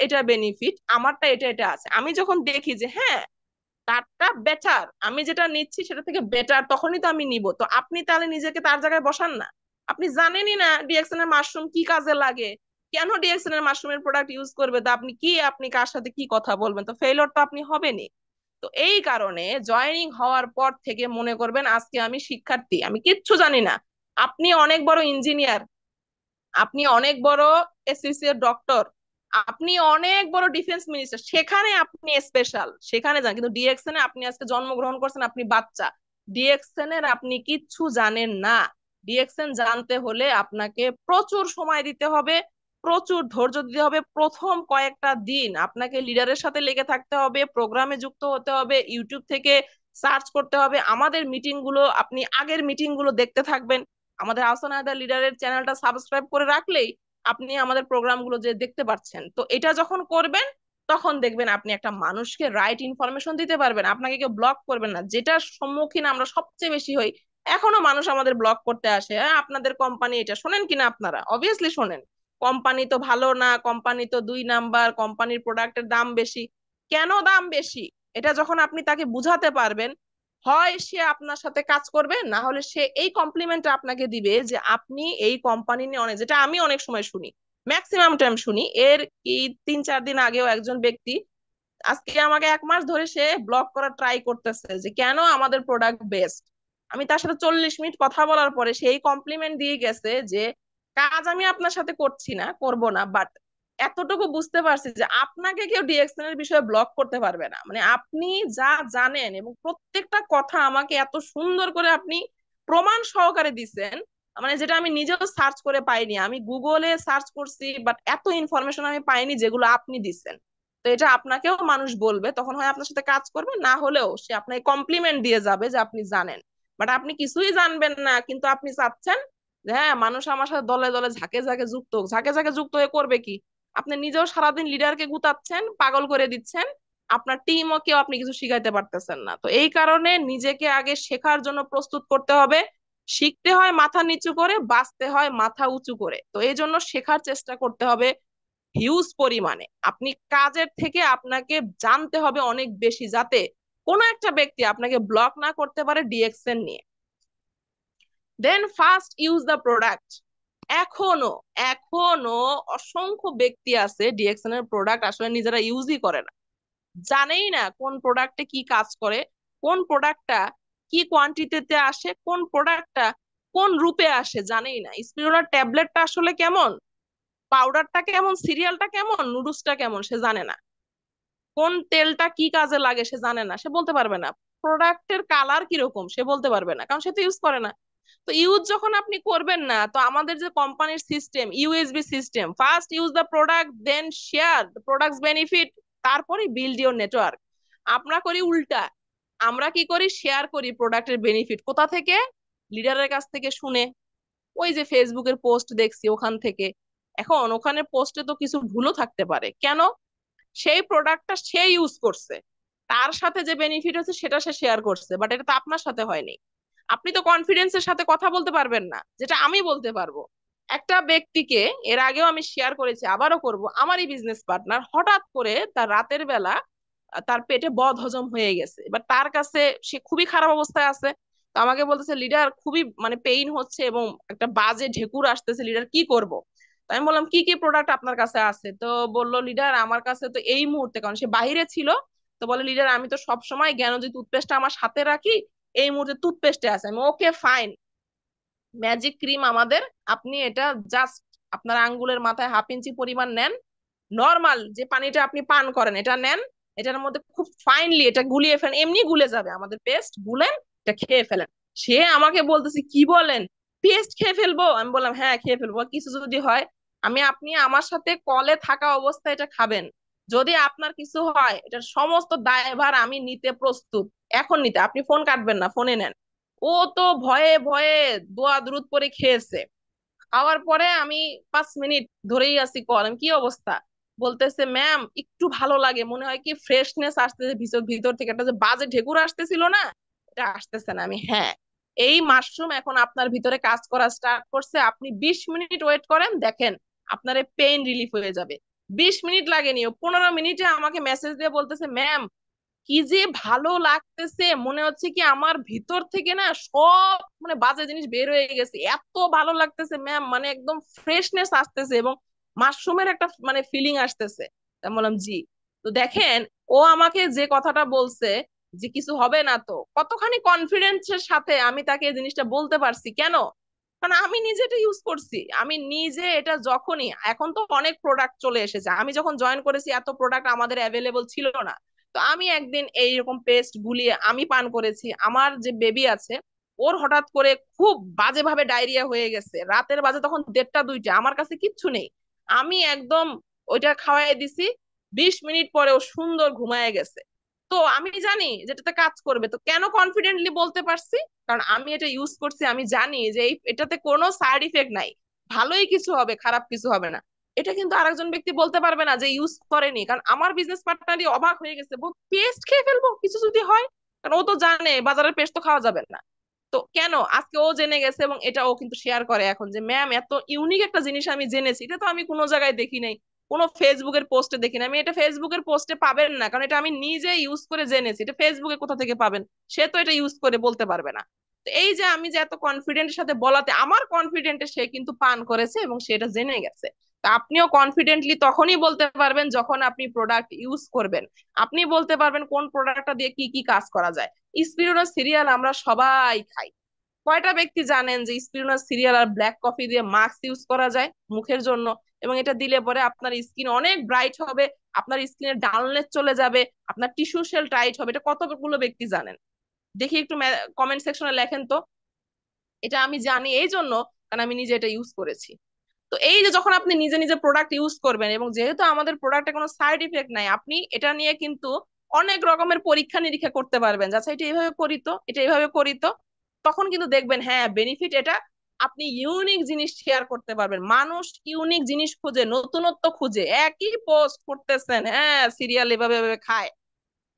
এটার বেনিফিট, আমারটা এটা এটা আছে, আমি যখন দেখি যে হ্যাঁ তারটা বেটার, আমি যেটা নিচ্ছি সেটা থেকে বেটার, তখনই তো আমি নিব। তো আপনি তাহলে নিজেকে তার জায়গায় বসান না। আপনি জানেনই না ডিএক্সএন এর মাশরুম কি কাজে লাগে, কেন ডিএক্সএন এর মাশরুমের প্রোডাক্ট ইউজ করবে, তো আপনি কার সাথে কি কথা বলবেন, তো ফেইলর তো আপনি হবেনই। তো এই কারণে জয়েনিং হওয়ার পর থেকে মনে করবেন আজকে আমি শিক্ষার্থী, আমি কিচ্ছু জানি না। আপনি অনেক বড় ইঞ্জিনিয়ার, আপনি অনেক বড় অ্যাসোসিয়েট ডক্টর, আপনি অনেক বড় ডিফেন্স মিনিস্টার, সেখানে আপনি স্পেশাল, সেখানে যান। কিন্তু ডিএক্সএন এ আপনি আজকে জন্মগ্রহণ করছেন, আপনি বাচ্চা, ডিএক্সএন এর আপনি কিচ্ছু জানেন না। ডিএক্সএন জানতে হলে আপনাকে প্রচুর সময় দিতে হবে, প্রচুর ধৈর্য দিতে হবে। প্রথম কয়েকটা দিন আপনাকে লিডারের সাথে লেগে থাকতে হবে, প্রোগ্রামে যুক্ত হতে হবে, ইউটিউব থেকে সার্চ করতে হবে। আমাদের মিটিং গুলো, আপনি আগের মিটিং গুলো দেখতে থাকবেন। আমাদের আহসান হায়দার লিডারের চ্যানেলটা সাবস্ক্রাইব করে রাখলেই আপনি আমাদের প্রোগ্রাম গুলো যে দেখতে পাচ্ছেন। তো এটা যখন করবেন তখন দেখবেন আপনি একটা মানুষকে রাইট ইনফরমেশন দিতে পারবেন, আপনাকে কেউ ব্লক করবেন না, যেটার সম্মুখীন আমরা সবচেয়ে বেশি হই। এখনো মানুষ আমাদের ব্লক করতে আসে, হ্যাঁ আপনাদের কোম্পানি এটা শোনেন কিনা, আপনারা অবভিয়াসলি শোনেন, কোম্পানি তো ভালো না, কোম্পানি তো 2 নাম্বার, কোম্পানির প্রোডাক্টের দাম বেশি। কেন দাম বেশি? এটা যখন আপনি তাকে বুঝাতে পারবেন, হয় সে আপনার সাথে কাজ করবে, না হলে সে এই কমপ্লিমেন্টটা আপনাকে দিবে যে আপনি এই কোম্পানি নিয়ে অনেক, যেটা আমি অনেক সময় শুনি, ম্যাক্সিমাম টাইম শুনি। এর কি 3-4 দিন আগেও একজন ব্যক্তি আজকে আমাকে 1 মাস ধরে সে ব্লক করার ট্রাই করতেছে যে কেন আমাদের প্রোডাক্ট বেস্ট। আমি তার সাথে 40 মিনিট কথা বলার পরে সেই কমপ্লিমেন্ট দিয়ে গেছে যে কাজ আমি আপনার সাথে করছি না, করব না, বাট এতটুকু বুঝতে পারছি যে আপনাকে কেউ ডিএক্সএন এর বিষয়ে ব্লক করতে পারবে না। মানে আপনি যা জানেন এবং প্রত্যেকটা কথা আমাকে এত সুন্দর করে আপনি প্রমাণ সহকারে দিচ্ছেন, মানে যেটা আমি নিজেও সার্চ করে পাইনি, আমি গুগলে সার্চ করছি বাট এত ইনফরমেশন আমি পাইনি যেগুলো আপনি দিচ্ছেন। তো এটা আপনাকেও মানুষ বলবে, তখন হয় আপনার সাথে কাজ করবে, না হলেও সে আপনাকে কমপ্লিমেন্ট দিয়ে যাবে যে আপনি জানেন। বাট আপনি কিছুই জানবেন না, কিন্তু আপনি চাচ্ছেন যে হ্যাঁ মানুষ আমার সাথে দলে দলে ঝাঁকে ঝাঁকে যুক্ত হোক। ঝাঁকে ঝাঁকে যুক্ত হয়ে করবে কি? আপনি নিজেও সারাদিন লিডারকে গুতাচ্ছেন, পাগল করে দিচ্ছেন, আপনার টিমও কেউ আপনি কিছু শিখাইতে পারতেছেন না। তো এই কারণে নিজেকে আগে শেখার জন্য প্রস্তুত করতে হবে। শিখতে হয় মাথা নিচু করে, বাঁচতে হয় মাথা উঁচু করে। তো এই জন্য শেখার চেষ্টা করতে হবে হিউজ পরিমাণে। আপনি কাজের থেকে আপনাকে জানতে হবে অনেক বেশি, যাতে কোনো একটা ব্যক্তি আপনাকে ব্লক না করতে পারে ডিএক্সএন নিয়ে। দেন ফার্স্ট ইউজ দ্য প্রোডাক্ট। এখনো এখনো অসংখ্য ব্যক্তি আছে ডিএক্সএন এর প্রোডাক্ট আসলে নিজেরা ইউজই করে না, জানেই না কোন প্রোডাক্টে কি কাজ করে, কোন প্রোডাক্টটা কি কোয়ান্টিটিতে আসে, কোন প্রোডাক্টটা কোন রূপে আসে জানেই না। স্পিরুলার ট্যাবলেটটা আসলে কেমন, পাউডারটা কেমন, সিরিয়ালটা কেমন, নুডলসটা কেমন সে জানে না, কোন তেলটা কি কাজে লাগে সে জানে না, সে বলতে পারবে না, প্রোডাক্টের কালার কিরকম সে বলতে পারবে না, কারণ সে তো ইউজ করে না। তো ইউজ যখন আপনি করবেন না, তো আমাদের যে কোম্পানির system, USB system, first use the product then share the products benefit, তারপরে বিল্ড ইউর নেটওয়ার্ক। আমরা করি উল্টা, আমরা কি করি, শেয়ার করি প্রোডাক্টের বেনিফিট কোথা থেকে, লিডারের কাছ থেকে শুনে, ওই যে ফেসবুকের পোস্ট দেখছি ওখান থেকে। এখন ওখানে পোস্টে তো কিছু ভুলও থাকতে পারে, কেন, সেই প্রোডাক্টটা সে ইউজ করছে, তার সাথে যে বেনিফিট হচ্ছে সেটা সে শেয়ার করছে, বাট এটা তো আপনার সাথে হয়নি। আপনি তো কনফিডেন্সের সাথে কথা বলতে পারবেন না, যেটা আমি বলতে পারবো। একটা ব্যক্তিকে এর আগেও আমি শেয়ার করেছি, আবারও করব, আমারই বিজনেস পার্টনার হঠাৎ করে তার রাতের বেলা তার পেটে বদ হজম হয়ে গেছে, এবার তার কাছে সে খুবই খারাপ অবস্থায় আছে। তো আমাকে বলতেছে লিডার খুবই মানে পেইন হচ্ছে এবং একটা বাজে ঢেকুর আসতেছে, লিডার কি করব? তো আমি বললাম কি কি প্রোডাক্ট আপনার কাছে আছে? তো বললো লিডার আমার কাছে তো এই মুহূর্তে, কারণ সে বাইরে ছিল, তো বলে লিডার আমি তো সব সময় জ্ঞানজি টুথপেস্টটা আমার সাথে রাখি, এই মুহূর্তে টুথপেস্টে আছে। আমি ওকে ফাইন, ম্যাজিক ক্রিম আমাদের, আপনি এটা জাস্ট আপনার আঙ্গুলের মাথায় 1/2 ইঞ্চি পরিমাণ নেন, নর্মাল যে পানিটা আপনি পান করেন এটা নেন, এটার মধ্যে খুব ফাইনলি এটা গুলিয়ে ফেলেন, এমনি গুলে যাবে আমাদের পেস্ট, গুলেন এটা খেয়ে ফেলেন। সে আমাকে বলতেছে কি বলেন, পেস্ট খেয়ে ফেলবো? আমি বললাম হ্যাঁ খেয়ে ফেলবো, কিছু যদি হয়, আপনি আমার সাথে কলে থাকা অবস্থায় এটা খাবেন, যদি আপনার কিছু হয় এটার সমস্ত দায়ভার আমি নিতে প্রস্তুত, এখন নিতে, আপনি ফোন কাটবেন না, ফোনে নেন। ও তো ভয়ে ভয়ে দোয়া দুরুদ পরে খেয়েছে। খাওয়ার পরে আমি 5 মিনিট ধরেই আছি কল, আমি কি অবস্থা, বলতেছে ম্যাম একটু ভালো লাগে, মনে হয় কি ফ্রেশনেস আসতেছে ভিতর ভিতর থেকে, একটা যে বাজে ঢেকুর আসতেছিল না, এটা আসতেছে না। আমি হ্যাঁ, এই মাশরুম এখন আপনার ভিতরে কাজ করা স্টার্ট করছে, আপনি 20 মিনিট ওয়েট করেন, দেখেন আপনার পেইন রিলিফ হয়ে যাবে। 20 মিনিট লাগেনি, ও 15 মিনিটে আমাকে মেসেজ দিয়ে বলতেছে ম্যাম কি যে ভালো লাগতেছে, মনে হচ্ছে কি আমার ভিতর থেকে না সব মানে বাজে জিনিস বের হয়ে গেছে, এত ভালো লাগতেছে ম্যাম, মানে একদম ফ্রেশনেস আসতেছে এবং মাশরুমের একটা মানে ফিলিং আসতেছে। তা আমি বললাম জি। তো দেখেন, ও আমাকে যে কথাটা বলছে যে কিছু হবে না, তো কতখানি কনফিডেন্সের সাথে আমি তাকে এই জিনিসটা বলতে পারছি, কেন, কারণ আমি নিজে এটা ইউজ করছি, আমি নিজে এটা যখনই, এখন তো অনেক প্রোডাক্ট চলে এসেছে, আমি যখন জয়েন করেছি এত প্রোডাক্ট আমাদের অ্যাভেলেবল ছিল না। তো আমি একদিন এইরকম পেস্ট গুলিয়ে আমি পান করেছি, আমার যে বেবি আছে ওর হঠাৎ করে খুব বাজেভাবে ডায়রিয়া হয়ে গেছে, রাতের বাজে তখন 1:30 2টা, আমার কাছে কিচ্ছু নেই, আমি একদম ওইটা খাওয়াই দিছি, 20 মিনিট পরে ও সুন্দর ঘুমায় গেছে। তো আমি জানি যেটাতে কাজ করবে, তো কেন কনফিডেন্টলি বলতে পারছি? কারণ আমি এটা ইউজ করছি, আমি জানি যে এটাতে কোনো সাইড ইফেক্ট নাই, ভালোই কিছু হবে, খারাপ কিছু হবে না। এটা কিন্তু আরেকজন ব্যক্তি বলতে পারবে না যে ইউজ করেনি, কারণ আমার বিজনেস পার্টনারই অবাক হয়ে গেছে, পেস্ট খেয়ে ফেলবো কিছু যদি হয়, কারণ ও তো জানে বাজারের পেস্ট তো খাওয়া যাবে না। তো কেন আজকে ও জেনে গেছে, এবং এটা ও কিন্তু শেয়ার করে এখন যে ম্যাম এত ইউনিক একটা জিনিস আমি জেনেছি, এটা তো আমি কোনো জায়গায় দেখি নাই, কোনো ফেসবুকের পোস্টে দেখি না। আমি এটা ফেসবুকের পোস্টে পাবেন না, কারণ এটা আমি নিজে ইউজ করে জেনেছি, এটা ফেসবুকে কোথা থেকে পাবেন? সে তো এটা ইউজ করে বলতে পারবে না। তো এই যে আমি যে এত কনফিডেন্টের সাথে বলাতে, আমার কনফিডেন্টে সে কিন্তু পান করেছে এবং সেটা জেনে গেছে। তা আপনিও কনফিডেন্টলি তখনই বলতে পারবেন যখন আপনি প্রোডাক্ট ইউজ করবেন, আপনি বলতে পারবেন কোন প্রোডাক্টটা দিয়ে কি কি কাজ করা যায়। স্পিরুলিনা সিরিয়াল আমরা সবাই খাই, কয়টা ব্যক্তি জানেন যে স্পিরুলিনা সিরিয়াল আর ব্ল্যাক কফি দিয়ে মাস্ক ইউজ করা যায় মুখের জন্য, এবং এটা দিলে পরে আপনার স্কিন অনেক ব্রাইট হবে, আপনার স্কিনের ডালনেস চলে যাবে, আপনার টিস্যু সেল টাইট হবে। এটা কতগুলো ব্যক্তি জানেন? দেখি একটু কমেন্ট সেকশনে লেখেন তো। এটা আমি জানি এই জন্য কারণ আমি নিজে এটা ইউজ করেছি। তো এই যে যখন আপনি নিজে নিজে প্রোডাক্ট ইউজ করবেন, এবং যেহেতু আমাদের প্রোডাক্টে কোনো সাইড ইফেক্ট নাই, আপনি এটা নিয়ে কিন্তু অনেক রকমের পরীক্ষা নিরীক্ষা করতে পারবেন, আচ্ছা এটা এইভাবে করি তো, এটা এইভাবে করি তো, তখন কিন্তু দেখবেন হ্যাঁ বেনিফিট এটা। আপনি ইউনিক জিনিস শেয়ার করতে পারবেন, মানুষ ইউনিক জিনিস খুঁজে, নতুনত্ব খুঁজে, একই পোস্ট করতেছেন, হ্যাঁ সিরিয়াল এভাবে এভাবে খায়,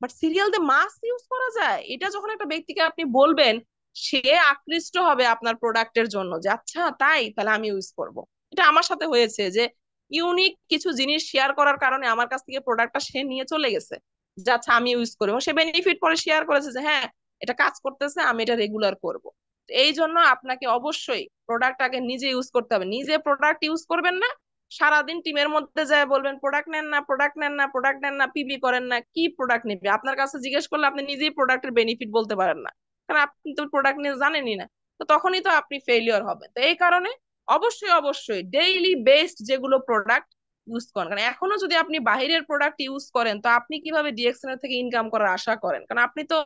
বাট সিরিয়াল দিয়ে মাস্ক ইউজ করা যায়, এটা যখন একটা ব্যক্তিকে আপনি বলবেন, সে আকৃষ্ট হবে আপনার প্রোডাক্টের জন্য, যে আচ্ছা তাই, তাহলে আমি ইউজ করব। এটা আমার সাথে হয়েছে যে ইউনিক কিছু জিনিস শেয়ার করার কারণে আমার কাছ থেকে প্রোডাক্টটা সে নিয়ে চলে গেছে, যে আচ্ছা আমি ইউজ করবো, এবং সে বেনিফিট পরে শেয়ার করেছে যে হ্যাঁ এটা কাজ করতেছে, আমি এটা রেগুলার করব। এই জন্য আপনাকে অবশ্যই প্রোডাক্ট আগে নিজে ইউজ করতে হবে, নিজে প্রোডাক্ট ইউজ করবেন না, সারাদিন টিমের মধ্যে যায় বলবেন প্রোডাক্ট নেন না, প্রোডাক্ট নেন না, প্রোডাক্ট নেন না, পিবি করেন না, কি প্রোডাক্ট নেবে? আপনার কাছে জিজ্ঞেস করলে আপনি নিজেই প্রোডাক্টের বেনিফিট বলতে পারেন না, কারণ আপনি তো প্রোডাক্ট নিয়ে জানেনই না। তো তখনই তো আপনি ফেলিওর হবেন। তো এই কারণে অবশ্যই অবশ্যই ডেইলি বেসড যেগুলো প্রোডাক্ট ইউজ করেন, কারণ এখনো যদি আপনি বাহিরের প্রোডাক্ট ইউজ করেন, তো আপনি কিভাবে ডিএক্সএন থেকে ইনকাম করার আশা করেন? কারণ আপনি তো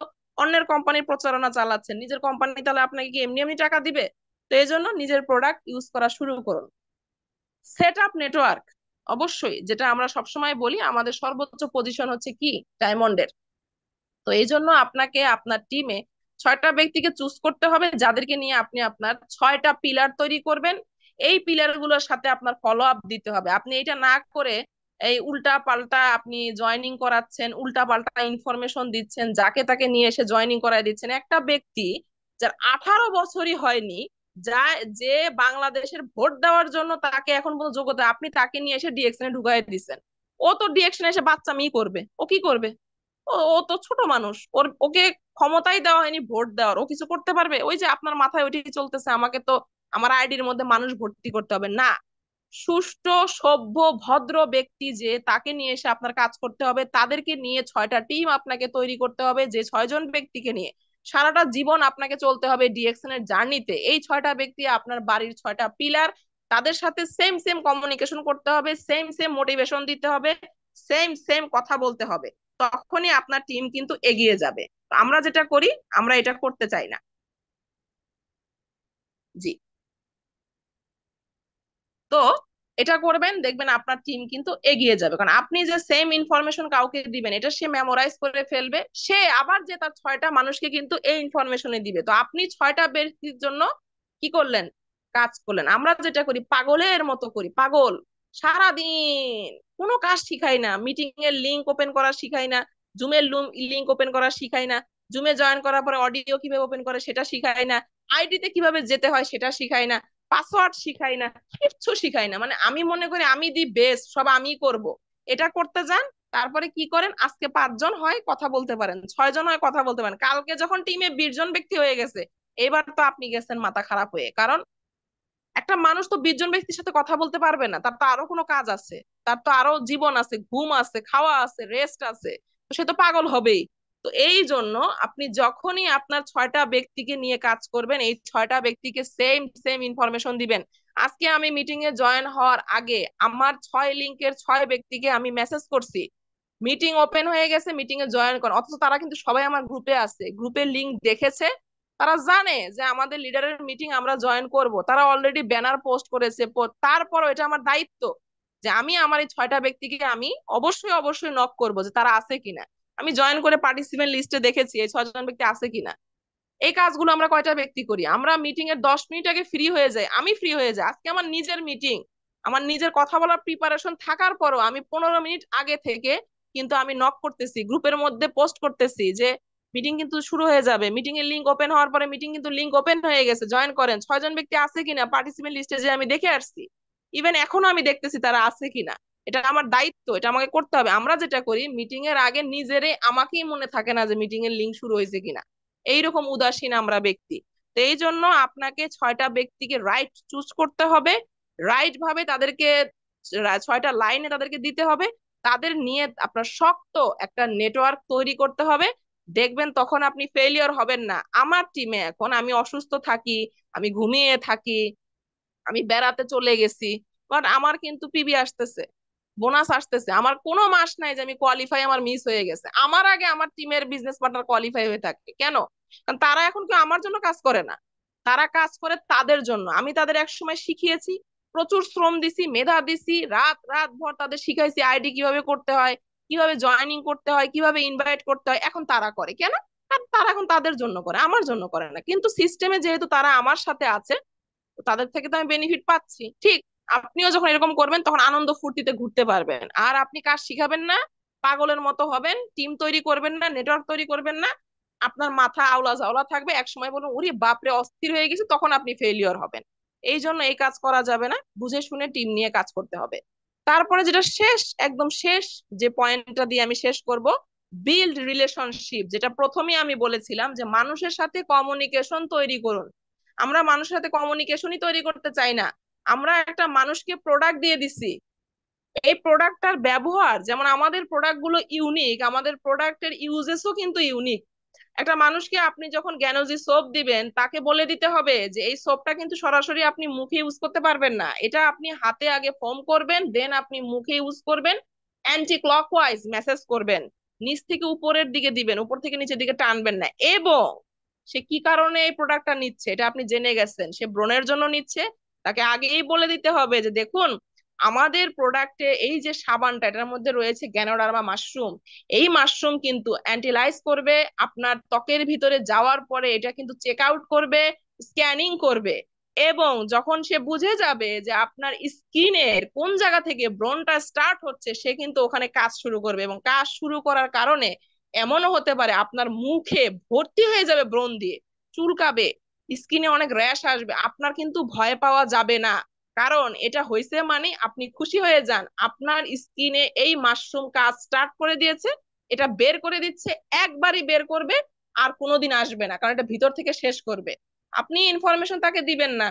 অন্যের কোম্পানির প্রচারণা চালাচ্ছেন, নিজের কোম্পানি তাহলে আপনাকে কি এমনি এমনি টাকা দিবে? তো এই জন্য নিজের প্রোডাক্ট ইউজ করা শুরু করুন। সেট আপ নেটওয়ার্ক, অবশ্যই যেটা আমরা সবসময় বলি, আমাদের সর্বোচ্চ পজিশন হচ্ছে কি ডায়মন্ডের। তো এই জন্য আপনাকে আপনার টিমে 6টা ব্যক্তিকে চুজ করতে হবে, যাদেরকে নিয়ে আপনি আপনার 6টা পিলার তৈরি করবেন। এই পিলার গুলোর সাথে আপনার ফলো আপ দিতে হবে। আপনি এটা না করে এই উল্টা পাল্টা আপনি জয়নিং করাচ্ছেন, উল্টা পাল্টা ইনফরমেশন দিচ্ছেন, যাকে তাকে নিয়ে এসে জয়নিং করায় দিচ্ছেন। একটা ব্যক্তি যার 18 বছরই হয়নি, যা যে বাংলাদেশের ভোট দেওয়ার জন্য তাকে এখন পর্যন্ত যোগ্যতা, আপনি তাকে নিয়ে এসে ডিএকশনে ঢুকাই দিচ্ছেন। ও তো ডিএকশনে এসে বাচ্চামি করবে, ও কি করবে? ও ও তো ছোট মানুষ, ওকে ক্ষমতাই দেওয়া হয়নি ভোট দেওয়ার, ও কিছু করতে পারবে? ওই যে আপনার মাথায় ওইটাই চলতেছে, আমাকে তো আমার আইডির মধ্যে মানুষ ভর্তি করতে হবে না। সুষ্ঠু সভ্য ভদ্র ব্যক্তি যে, তাকে নিয়ে এসে আপনার কাজ করতে হবে, তাদেরকে নিয়ে 6টা টিম আপনাকে তৈরি করতে হবে, যে 6জন ব্যক্তিকে নিয়ে সারাটা জীবন আপনাকে চলতে হবে ডিএকশন এর জার্নিতে। এই 6টা ব্যক্তি আপনার বাড়ির 6টা পিলার, তাদের সাথে সেম সেম কমিউনিকেশন করতে হবে, সেম সেম মোটিভেশন দিতে হবে, সেম সেম কথা বলতে হবে, তখনই আপনার টিম কিন্তু এগিয়ে যাবে। তো আমরা যেটা করি, আমরা এটা করতে চাই না। জি। তো এটা করবেন, দেখবেন আপনার টিম কিন্তু এগিয়ে যাবে, কারণ আপনি যে সেম ইনফরমেশন কাউকে দিবেন, এটা সে মেমোরাইজ করে ফেলবে, সে আবার যে তার 6টা মানুষকে কিন্তু এই ইনফরমেশনে দিবে। তো আপনি 6টা ব্যক্তির জন্য কি করলেন? কাজ করলেন। আমরা যেটা করি পাগলের মতো করি, পাগল, সারাদিন কোনো কাজ শিখাই না, মিটিং এর লিংক ওপেন করা শিখাই না, জুমের লিংক ওপেন করা শিখাই না, জুমে জয়েন করার পরে অডিও কিভাবে ওপেন করে সেটা শিখাই না, আইডিতে কিভাবে যেতে হয় সেটা শিখাই না, পাসওয়ার্ড শিখাই না, কিচ্ছু শিখাই না। মানে আমি মনে করি আমি দি বেস্ট, সব আমি করব। এটা করতে যান, তারপরে কি করেন, আজকে 5জন হয় কথা বলতে পারেন, 6জন হয় কথা বলতে পারেন, কালকে যখন টিমে 20জন ব্যক্তি হয়ে গেছে, এবার তো আপনি গেছেন মাথা খারাপ হয়ে। কারণ একটা মানুষ তো 20জন ব্যক্তির সাথে কথা বলতে পারবে না, তার তো আরো কোনো কাজ আছে, তার তো আরো জীবন আছে, ঘুম আছে, খাওয়া আছে, রেস্ট আছে, তো সে তো পাগল হবেই। তো এই জন্য আপনি যখনই আপনার 6টা ব্যক্তিকে নিয়ে কাজ করবেন, এই 6টা ব্যক্তিকে সেম সেম ইনফরমেশন দিবেন। আজকে আমি মিটিং এ জয়েন হওয়ার আগে আমার 6 লিঙ্কের 6 ব্যক্তিকে আমি মেসেজ করছি, মিটিং ওপেন হয়ে গেছে, মিটিং এ জয়েন করেন, অথচ তারা কিন্তু সবাই আমার গ্রুপে আছে, গ্রুপের লিংক দেখেছে, তারা জানে যে আমাদের লিডারের মিটিং আমরা জয়েন করব, তারা অলরেডি ব্যানার পোস্ট করেছে। তারপরও এটা আমার দায়িত্ব যে আমি আমার এই 6টা ব্যক্তিকে আমি অবশ্যই অবশ্যই নক করব যে তারা আছে কিনা। আমি জয়েন করে পার্টিসিপেন্ট লিস্টে দেখেছি এই 6জন ব্যক্তি আছে কিনা। এই কাজগুলো আমরা কয়টা ব্যক্তি করি? আমরা মিটিং এর 10 মিনিট আগে ফ্রি হয়ে যাই, আমি ফ্রি হয়ে যাই। আজকে আমার নিজের মিটিং, আমার নিজের কথা বলার প্রিপারেশন থাকার পরও আমি 15 মিনিট আগে থেকে কিন্তু আমি নক করতেছি, গ্রুপের মধ্যে পোস্ট করতেছি যে মিটিং কিন্তু শুরু হয়ে যাবে, মিটিং এর লিঙ্ক ওপেন হওয়ার পরে মিটিং কিন্তু লিঙ্ক ওপেন হয়ে গেছে, জয়েন করেন। 6জন ব্যক্তি আছে কিনা পার্টিসিপেন্ট লিস্টে যে আমি দেখে আসছি, ইভেন এখনো আমি দেখতেছি তারা আছে কিনা। এটা আমার দায়িত্ব, এটা আমাকে করতে হবে। আমরা যেটা করি মিটিং এর আগে নিজেরে আমাকেই মনে থাকে না যে মিটিং এর লিঙ্ক শুরু হয়েছে কিনা, এইরকম উদাসীন আমরা ব্যক্তি। তো এই জন্য আপনাকে 6টা ব্যক্তিকে রাইট চুজ করতে হবে, রাইট ভাবে তাদেরকে 6টা লাইনে তাদেরকে দিতে হবে, তাদের নিয়ে আপনার শক্ত একটা নেটওয়ার্ক তৈরি করতে হবে। দেখবেন তখন আপনি ফেলিওর হবেন না। আমার টিমে এখন আমি অসুস্থ থাকি, আমি ঘুমিয়ে থাকি, আমি বেড়াতে চলে গেছি, বাট আমার কিন্তু পিবি আসতেছে, বোনাস আসতেছে, আমার কোনো মাস নাই যে আমি কোয়ালিফাই আমার মিস হয়ে গেছে। আমার আগে আমার টিমের বিজনেস পার্টনার কোয়ালিফাই হয়ে থাকে কেন? কারণ তারা এখন কেউ আমার জন্য কাজ করে না, তারা কাজ করে তাদের জন্য। আমি তাদের এক সময় শিখিয়েছি, প্রচুর শ্রম দিছি, মেধা দিছি, রাত রাত ভর তাদের শিখাইছি আইডি কিভাবে করতে হয়, কিভাবে জয়েনিং করতে হয়, কিভাবে ইনভাইট করতে হয়। এখন তারা করে কেন? কারণ তারা এখন তাদের জন্য করে, আমার জন্য করে না। কিন্তু সিস্টেমে যেহেতু তারা আমার সাথে আছে, তো তাদের থেকে তো আমি বেনিফিট পাচ্ছি। ঠিক আপনিও যখন এরকম করবেন তখন আনন্দ ফুর্তিতে ঘুরতে পারবেন। আর আপনি কাজ শিখাবেন না, পাগলের মতো হবেন, টিম তৈরি করবেন না, নেটওয়ার্ক তৈরি করবেন না, আপনার মাথা আওলা ঝাওলা থাকবে, এক সময় বলুন ওরে বাপরে অস্থির হয়ে গেছে, তখন আপনি ফেলিওর হবেন। এই জন্য এই কাজ করা যাবে না, বুঝে শুনে টিম নিয়ে কাজ করতে হবে। তারপরে যেটা শেষ, একদম শেষ যে পয়েন্টটা দিয়ে আমি শেষ করব, বিল্ড রিলেশনশিপ। যেটা প্রথমে আমি বলেছিলাম যে মানুষের সাথে কমিউনিকেশন তৈরি করুন। আমরা মানুষের সাথে কমিউনিকেশনই তৈরি করতে চাই না, আমরা একটা মানুষকে প্রোডাক্ট দিয়ে দিছি, এই প্রোডাক্টটার ব্যবহার, যেমন আমাদের প্রোডাক্ট গুলো ইউনিক, আমাদের প্রোডাক্টের ইউজেসও কিন্তু ইউনিক। একটা মানুষকে আপনি যখন জ্ঞানোজি সোপ দিবেন, তাকে বলে দিতে হবে যে এই সোপটা কিন্তু সরাসরি আপনি মুখে ইউজ করতে পারবেন না, এটা আপনি হাতে আগে ফোম করবেন, দেন আপনি মুখে ইউজ করবেন, অ্যান্টি ক্লকওয়াইজ মেসেজ করবেন, নিচ থেকে উপরের দিকে দিবেন, উপর থেকে নিচের দিকে টানবেন না। এবং সে কি কারণে এই প্রোডাক্টটা নিচ্ছে এটা আপনি জেনে গেছেন, সে ব্রণের জন্য নিচ্ছে, তাকে আগেই বলে দিতে হবে যে দেখুন আমাদের প্রোডাক্টে এই যে সাবানটা, এটার মধ্যে রয়েছে গ্যানোডার্মা মাশরুম, এই মাশরুম কিন্তু অ্যান্টিলাইজ করবে, আপনার ত্বকের ভিতরে যাওয়ার পরে এটা কিন্তু চেক আউট করবে, স্ক্যানিং করবে, এবং যখন সে বুঝে যাবে যে আপনার স্কিনের কোন জায়গা থেকে ব্রণটা স্টার্ট হচ্ছে, সে কিন্তু ওখানে কাজ শুরু করবে। এবং কাজ শুরু করার কারণে এমনও হতে পারে আপনার মুখে ভর্তি হয়ে যাবে ব্রণ দিয়ে, চুলকাবে, স্কিনে অনেক র্যাশ আসবে, আপনার কিন্তু ভয় পাওয়া যাবে না। কারণ এটা হয়েছে মানে আপনি খুশি হয়ে যান, আপনার স্কিনে এই মাশরুম কাজ স্টার্ট করে দিয়েছে, এটা বের করে দিচ্ছে, একবারই বের করবে, আর কোনোদিন আসবে না, কারণ এটা ভিতর থেকে শেষ করবে। আপনি ইনফরমেশন তাকে দিবেন না,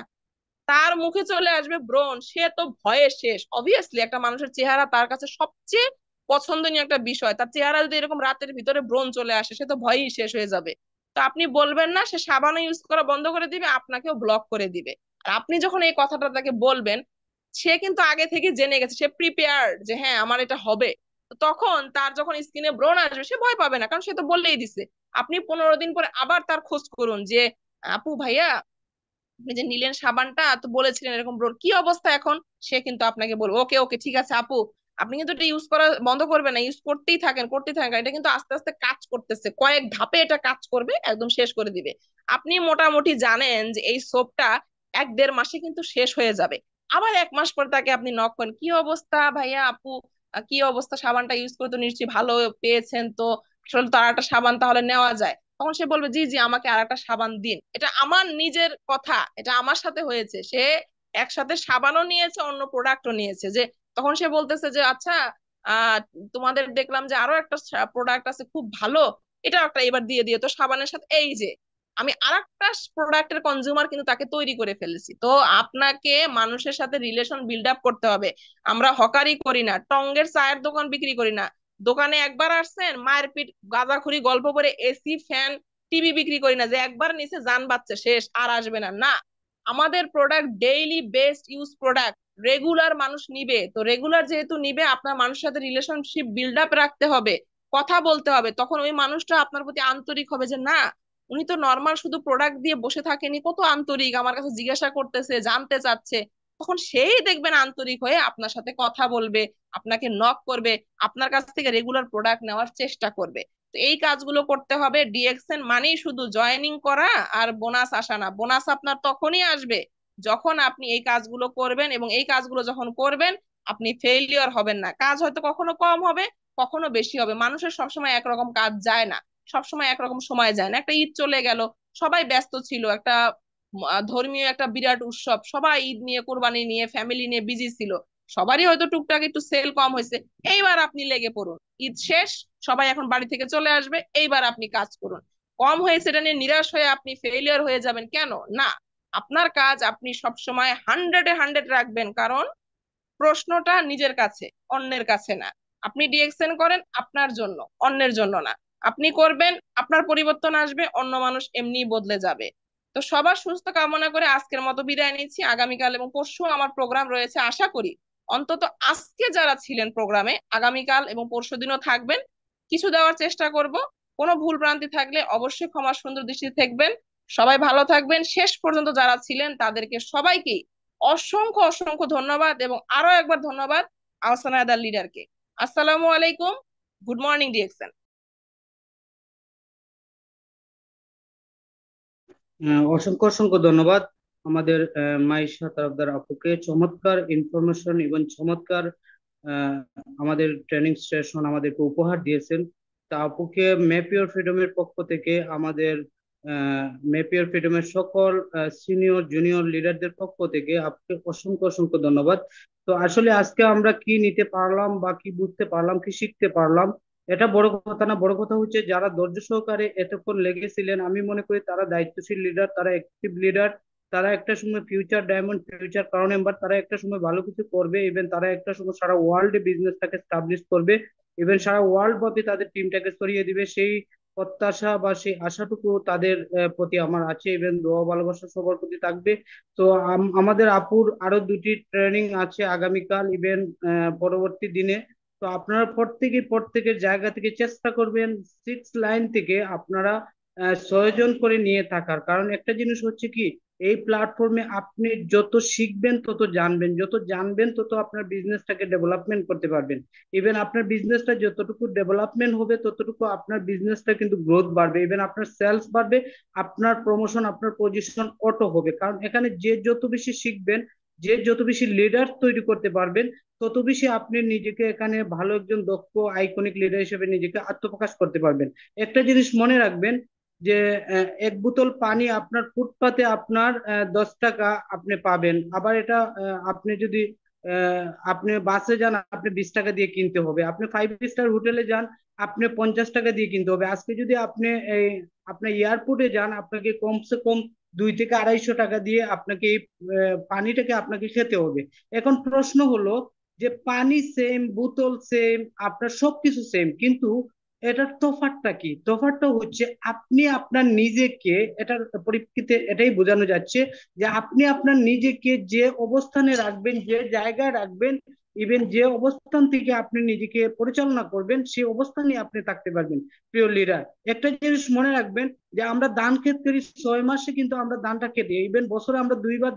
তার মুখে চলে আসবে ব্রণ, সে তো ভয়ে শেষ। অবভিয়াসলি একটা মানুষের চেহারা তার কাছে সবচেয়ে পছন্দনীয় একটা বিষয়, তার চেহারা যদি এরকম রাতের ভিতরে ব্রণ চলে আসে, সে তো ভয়েই শেষ হয়ে যাবে। তো আপনি বলবেন না, সে সাবান ইউজ করা বন্ধ করে দিবে, আপনাকেও ব্লক করে দিবে। আর আপনি যখন এই কথাটা তাকে বলবেন, সে কিন্তু আগে থেকে জেনে গেছে, সে প্রিপেয়ার্ড যে হ্যাঁ আমার এটা হবে। তো তখন তার যখন স্কিনে ব্রণ আসবে সে ভয় পাবে না, কারণ সে তো বললেই দিছে। আপনি 15 দিন পরে আবার তার খোঁজ করুন যে আপু ভাইয়া আপনি যে নিলেন সাবানটা, তো বলেছিলেন এরকম ব্রোর কি অবস্থা এখন, সে কিন্তু আপনাকে বলবে ওকে ওকে ঠিক আছে আপু, আপনি কিন্তু এটা ইউজ করা বন্ধ করবেন না, ইউজ করতেই থাকেন করতেই থাকেন, এটা কিন্তু আস্তে আস্তে কাজ করতেছে, কয়েক ধাপে এটা কাজ করবে, একদম শেষ করে দিবে। আপনি মোটামুটি জানেন যে এই সোপটা 1-1.5 মাসে কিন্তু শেষ হয়ে যাবে। আবার 1 মাস পর তাকে আপনি নক করেন, কি অবস্থা ভাইয়া আপু, কি অবস্থা, সাবানটা ইউজ করে তো নিশ্চয়ই ভালো পেয়েছেন, তো আসলে তো আর একটা সাবান তাহলে নেওয়া যায়। তখন সে বলবে জি জি আমাকে আর একটা সাবান দিন। এটা আমার নিজের কথা, এটা আমার সাথে হয়েছে, সে একসাথে সাবানও নিয়েছে অন্য প্রোডাক্টও নিয়েছে। যে তখন সে বলতেছে যে আচ্ছা আহ তোমাদের দেখলাম যে আরো একটা প্রোডাক্ট আছে খুব ভালো, এটা একটা এবার দিয়ে দিয়ে তো সাবানের সাথে এই যে আমি আরেকটা প্রোডাক্টের কনজিউমার কিন্তু তাকে তৈরি করে ফেলেছি। তো আপনাকে মানুষের সাথে রিলেশন বিল্ড আপ করতে হবে। আমরা হকারি করি না, টঙ্গের চায়ের দোকান বিক্রি করি না, দোকানে একবার আসছেন মায়ের পিঠ গাঁজাখুরি গল্প করে এসি ফ্যান টিভি বিক্রি করি না যে একবার নিচে যান বাচ্চা শেষ আর আসবে না, না। আমাদের product daily best use product, regular মানুষ নিবে, তো রেগুলার যেহেতু নিবে আপনার মানুষের সাথে রিলেশনশিপ বিল্ড আপ রাখতে হবে, কথা বলতে হবে, তখন ওই মানুষটা আপনার প্রতি আন্তরিক হবে যে না উনি তো নর্মাল শুধু প্রোডাক্ট দিয়ে বসে থাকেনি, কত আন্তরিক, আমার কাছে জিজ্ঞাসা করতেছে, জানতে চাচ্ছে। তখন সেই দেখবেন আন্তরিক হয়ে আপনার সাথে কথা বলবে, আপনাকে নক করবে, আপনার কাছ থেকে রেগুলার প্রোডাক্ট নেওয়ার চেষ্টা করবে। তো এই কাজগুলো করতে হবে। ডিএক্সএন মানেই শুধু জয়েনিং করা আর বোনাস আসা না। বোনাস আপনার তখনই আসবে যখন আপনি এই কাজগুলো করবেন, এবং এই কাজগুলো যখন করবেন আপনি ফেইলিওর হবেন না। কাজ হয়তো কখনো কম হবে, কখনো বেশি হবে, মানুষের সবসময় একরকম কাজ যায় না, সবসময় একরকম সময় যায় না। একটা ঈদ চলে গেল, সবাই ব্যস্ত ছিল, একটা ধর্মীয় একটা বিরাট উৎসব, সবাই ঈদ নিয়ে, কোরবানি নিয়ে, ফ্যামিলি নিয়ে বিজি ছিল, সবারই হয়তো টুকটাক একটু সেল কম হয়েছে। এইবার আপনি লেগে পড়ুন, ঈদ শেষ, সবাই এখন বাড়ি থেকে চলে আসবে, এইবার আপনি কাজ করুন। কম হয়েছে এটা নিয়ে নিরাশ হয়ে আপনি ফেলিয়ার হয়ে যাবেন কেন? না, আপনার কাজ আপনি সবসময় 100-এ 100 রাখবেন, কারণ প্রশ্নটা নিজের কাছে, অন্যের কাছে না। আপনি ডিএক্সএন করেন আপনার জন্য, অন্যের জন্য না। আপনি করবেন, আপনার পরিবর্তন আসবে, অন্য মানুষ এমনি বদলে যাবে। তো সবার সুস্থ কামনা করে আজকের মতো বিদায় নিচ্ছি। আগামীকাল এবং পরশু আমার প্রোগ্রাম রয়েছে, আশা করি অন্তত আজকে যারা ছিলেন প্রোগ্রামে আগামীকাল এবং পরশুদিনও থাকবেন। কিছু দেওয়ার চেষ্টা করব। কোনো ভুল ভ্রান্তি থাকলে অবশ্যই ক্ষমা সুন্দর দৃষ্টিতে দেখবেন। সবাই ভালো থাকবেন। শেষ পর্যন্ত যারা ছিলেন তাদেরকে সবাইকে অসংখ্য অসংখ্য ধন্যবাদ, এবং আরো একবার ধন্যবাদ আহসান হায়দার লিডারকে। আসসালামু আলাইকুম। Good morning DXN. অসংখ্য অসংখ্য ধন্যবাদ আমাদের মাইশা তরফদার আপুকে, চমৎকার ইনফরমেশন এবং চমৎকার আহ, আমাদের ট্রেনিং সেশন আমাদেরকে উপহার দিয়েছেন। তা আপুকে মেপিওর ফ্রিডমের পক্ষ থেকে, আমাদের মেপিওর ফ্রিডমের সকল সিনিয়র জুনিয়র লিডারদের পক্ষ থেকে আপুকে অসংখ্য অসংখ্য ধন্যবাদ। তো আসলে আজকে আমরা কি নিতে পারলাম বা কি বুঝতে পারলাম, কি শিখতে পারলাম, এটা বড় কথা না। বড় কথা হচ্ছে যারা ধৈর্য সহকারে এতক্ষণ লেগেছিলেন, আমি মনে করি তারা দায়িত্বশীল লিডার, তারা অ্যাক্টিভ লিডার। তারা একটা সময় future diamond, future crown ember, তারা একটা সময় ভালো কিছু করবে। ইভেন তারা একটা সময় সারা ওয়ার্ল্ডে বিজনেসটাকে স্টাবলিশ করবে। ইভেন সারা ওয়ার্ল্ড ব্যাপী তাদের টিমটাকে ছড়িয়ে দিবে। সেই প্রত্যাশা বা সেই আশাটুকু তাদের প্রতি আমার আছে। ইভেন দোয়া ভালোবাসা সবার প্রতি থাকবে। তো আমাদের আপুর আরো দুটি ট্রেনিং আছে আগামীকাল, ইভেন পরবর্তী দিনে। তো আপনারা প্রত্যেকের জায়গা থেকে চেষ্টা করবেন 6 লাইন থেকে আপনারা 6 জন করে নিয়ে থাকার। কারণ একটা জিনিস হচ্ছে কি, এই প্ল্যাটফর্মে আপনি যত শিখবেন তত জানবেন, যত জানবেন তত আপনার বিজনেসটাকে ডেভেলপমেন্ট করতে পারবেন। ইভেন আপনার বিজনেসটা যতটুকু ডেভেলপমেন্ট হবে ততটুকু আপনার বিজনেসটা কিন্তু গ্রোথ বাড়বে, ইভেন আপনার সেলস বাড়বে, আপনার প্রমোশন, আপনার পজিশন অটো হবে। কারণ এখানে যে যত বেশি শিখবেন, যে যত বেশি লিডার তৈরি করতে পারবেন, তত বেশি আপনি নিজেকে এখানে ভালো একজন দক্ষ আইকনিক লিডার হিসেবে নিজেকে আত্মপ্রকাশ করতে পারবেন। একটা জিনিস মনে রাখবেন যে 1 বোতল পানি আপনার ফুটপাতে আপনার 10 টাকা আপনি পাবেন। আবার এটা আপনি যদি আপনি বাসে যান, আপনি 20 টাকা দিয়ে কিনতে হবে। আপনি 5 স্টার হোটেলে যান, আপনি 50 টাকা দিয়ে কিনতে হবে। আজকে যদি আপনি এই আপনার এয়ারপোর্টে যান, আপনাকে কমসে কম 2 থেকে 250 টাকা দিয়ে আপনাকে এই পানিটাকে আপনাকে খেতে হবে। এখন প্রশ্ন হলো যে পানি সেম, বোতল সেম, আপনার সবকিছু সেম, কিন্তু এটার তফাৎটা কি? তফাৎটা হচ্ছে আপনি আপনার নিজেকে, এটার পরিপ্রেক্ষিতে এটাই বোঝানো যাচ্ছে যে আপনি আপনার নিজেকে যে অবস্থানে রাখবেন, যে জায়গায় রাখবেন, ইভেন যে অবস্থান থেকে আপনি নিজেকে পরিচালনা করবেন, সেই অবস্থানে আপনি থাকতে পারবেন। প্রিয় লিডার, একটা জিনিস মনে রাখবেন যে আমরা ধান ক্ষেত করি 6 মাসে, কিন্তু আমরা ধানটা কেটে, ইভেন বছরে আমরা 2 বার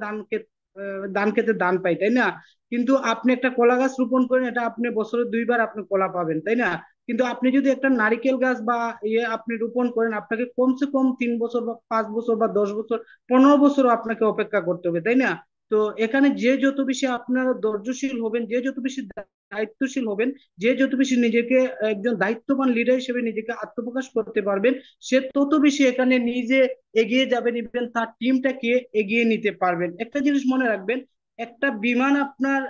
ধান খেতে ধান পাই, তাই না? কিন্তু আপনি একটা কলা গাছ রোপণ করেন, এটা আপনি বছরে 2 বার আপনি কলা পাবেন, তাই না? কিন্তু আপনি যদি একটা নারিকেল গাছ বা আপনি রোপণ করেন, আপনাকে কমসে কম 3 বছর বা 5 বছর বা 10 বছর, 15 বছর আপনাকে অপেক্ষা করতে হবে, তাই না? তো এখানে যে যত বেশি আপনারা ধৈর্যশীল হবেন, যে যত বেশি দায়িত্বশীল হবেন, যে যত বেশি নিজেকে একজন দায়িত্ববান লিডার হিসেবে নিজেকে আত্মপ্রকাশ করতে পারবেন, সে তত বেশি এখানে নিজে এগিয়ে যাবেন, ইভেন তার টিমটাকে এগিয়ে নিতে পারবেন। একটা জিনিস মনে রাখবেন, একটা বিমান আপনার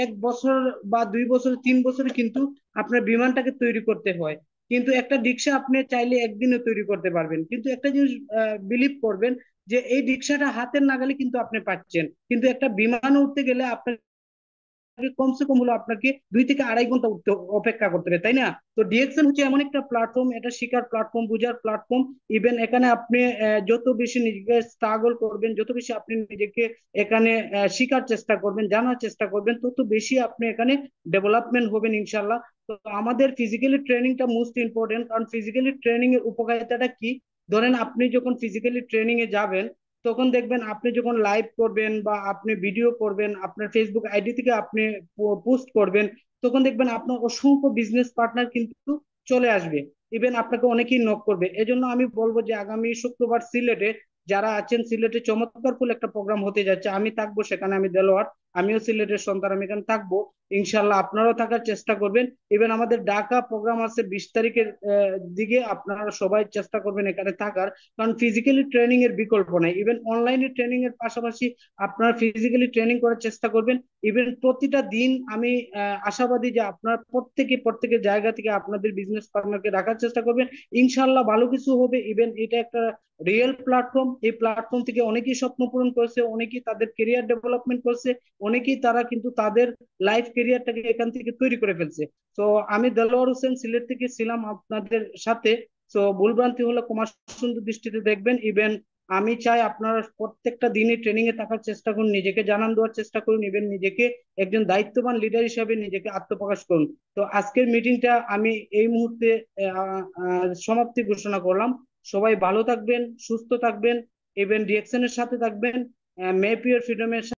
1 বছর বা 2 বছর, 3 বছরে কিন্তু আপনার বিমানটাকে তৈরি করতে হয়। কিন্তু একটা রিক্সা আপনি চাইলে একদিনে তৈরি করতে পারবেন। কিন্তু একটা জিনিস বিলিভ করবেন যে এই রিক্সাটা হাতের নাগালে কিন্তু আপনি পাচ্ছেন, কিন্তু একটা বিমানে উঠতে গেলে আপনার কমসে কম হলো আপনাকে 2 থেকে 2.5 ঘন্টা উঠতে অপেক্ষা করতে হবে, তাই না? তো ডিএক্সএন হচ্ছে এমন একটা প্ল্যাটফর্ম, এটা শিকার প্ল্যাটফর্ম, বুঝার প্ল্যাটফর্ম। ইভেন এখানে আপনি যত বেশি নিজেকে স্ট্রাগল করবেন, যত বেশি আপনি নিজেকে এখানে শিকার চেষ্টা করবেন, জানার চেষ্টা করবেন, তত বেশি আপনি এখানে ডেভেলপমেন্ট হবেন ইনশাল্লাহ। তো আমাদের ফিজিক্যালি ট্রেনিংটা মোস্ট ইম্পর্টেন্ট। কারণ ফিজিক্যালি ট্রেনিং এর উপকারিতাটা কি? ধরেন আপনি যখন ফিজিক্যালি ট্রেনিং এ যাবেন, তখন দেখবেন আপনি যখন লাইভ করবেন বা আপনি ভিডিও করবেন, আপনার ফেসবুক আইডি থেকে আপনি পোস্ট করবেন, তখন দেখবেন আপনার অসংখ্য বিজনেস পার্টনার কিন্তু চলে আসবে। ইভেন আপনাকে অনেকেই নক করবে। এজন্য আমি বলবো যে আগামী শুক্রবার সিলেটে যারা আছেন, সিলেটে চমৎকার ফুল একটা প্রোগ্রাম হতে যাচ্ছে, আমি থাকবো সেখানে, আমি দেলোয়ার, আমিও সিলেটের সন্তান, আমি এখানে থাকবো। ইনশাল্লাহ আপনারাও থাকার চেষ্টা করবেন। ইভেন আমাদের ঢাকা প্রোগ্রাম আছে 20 তারিখের দিকে, আপনারা সবাই চেষ্টা করবেন এখানে থাকার। কারণ ফিজিক্যালি ট্রেনিং এর বিকল্প নাই। ইভেন অনলাইনে ট্রেনিং এর পাশাপাশি আপনারা ফিজিক্যালি ট্রেনিং করার চেষ্টা করবেন। ইভেন প্রতিটা দিন আমি আশাবাদী যে আপনার প্রত্যেকের জায়গা থেকে আপনাদের বিজনেস পার্টনারকে রাখার চেষ্টা করবেন। ইনশাল্লাহ ভালো কিছু হবে। ইভেন এটা একটা রিয়েল প্ল্যাটফর্ম, এই প্ল্যাটফর্ম থেকে অনেকেই স্বপ্ন পূরণ করেছে, অনেকেই তাদের কেরিয়ার ডেভেলপমেন্ট করছে, অনেকেই তারা কিন্তু তাদের লাইফ কেরিয়ারটাকে এখান থেকে তৈরি করে ফেলছে। তো আমি দেলোয়ার হোসেন সিলেট থেকে ছিলাম আপনাদের সাথে। তো ভুলভ্রান্তি হলে ক্ষমা সুন্দর দৃষ্টিতে দেখবেন। ইভেন আমি চাই আপনারা প্রত্যেকটা দিনই ট্রেনিং এ থাকার চেষ্টা করুন, নিজেকে জানান দেওয়ার চেষ্টা করুন, ইভেন নিজেকে একজন দায়িত্ববান লিডার হিসেবে নিজেকে আত্মপ্রকাশ করুন। তো আজকের মিটিংটা আমি এই মুহূর্তে সমাপ্তি ঘোষণা করলাম। সবাই ভালো থাকবেন, সুস্থ থাকবেন, ইভেন ডিএকশনের সাথে থাকবেন, মেপ ইউর ফ্রিডমের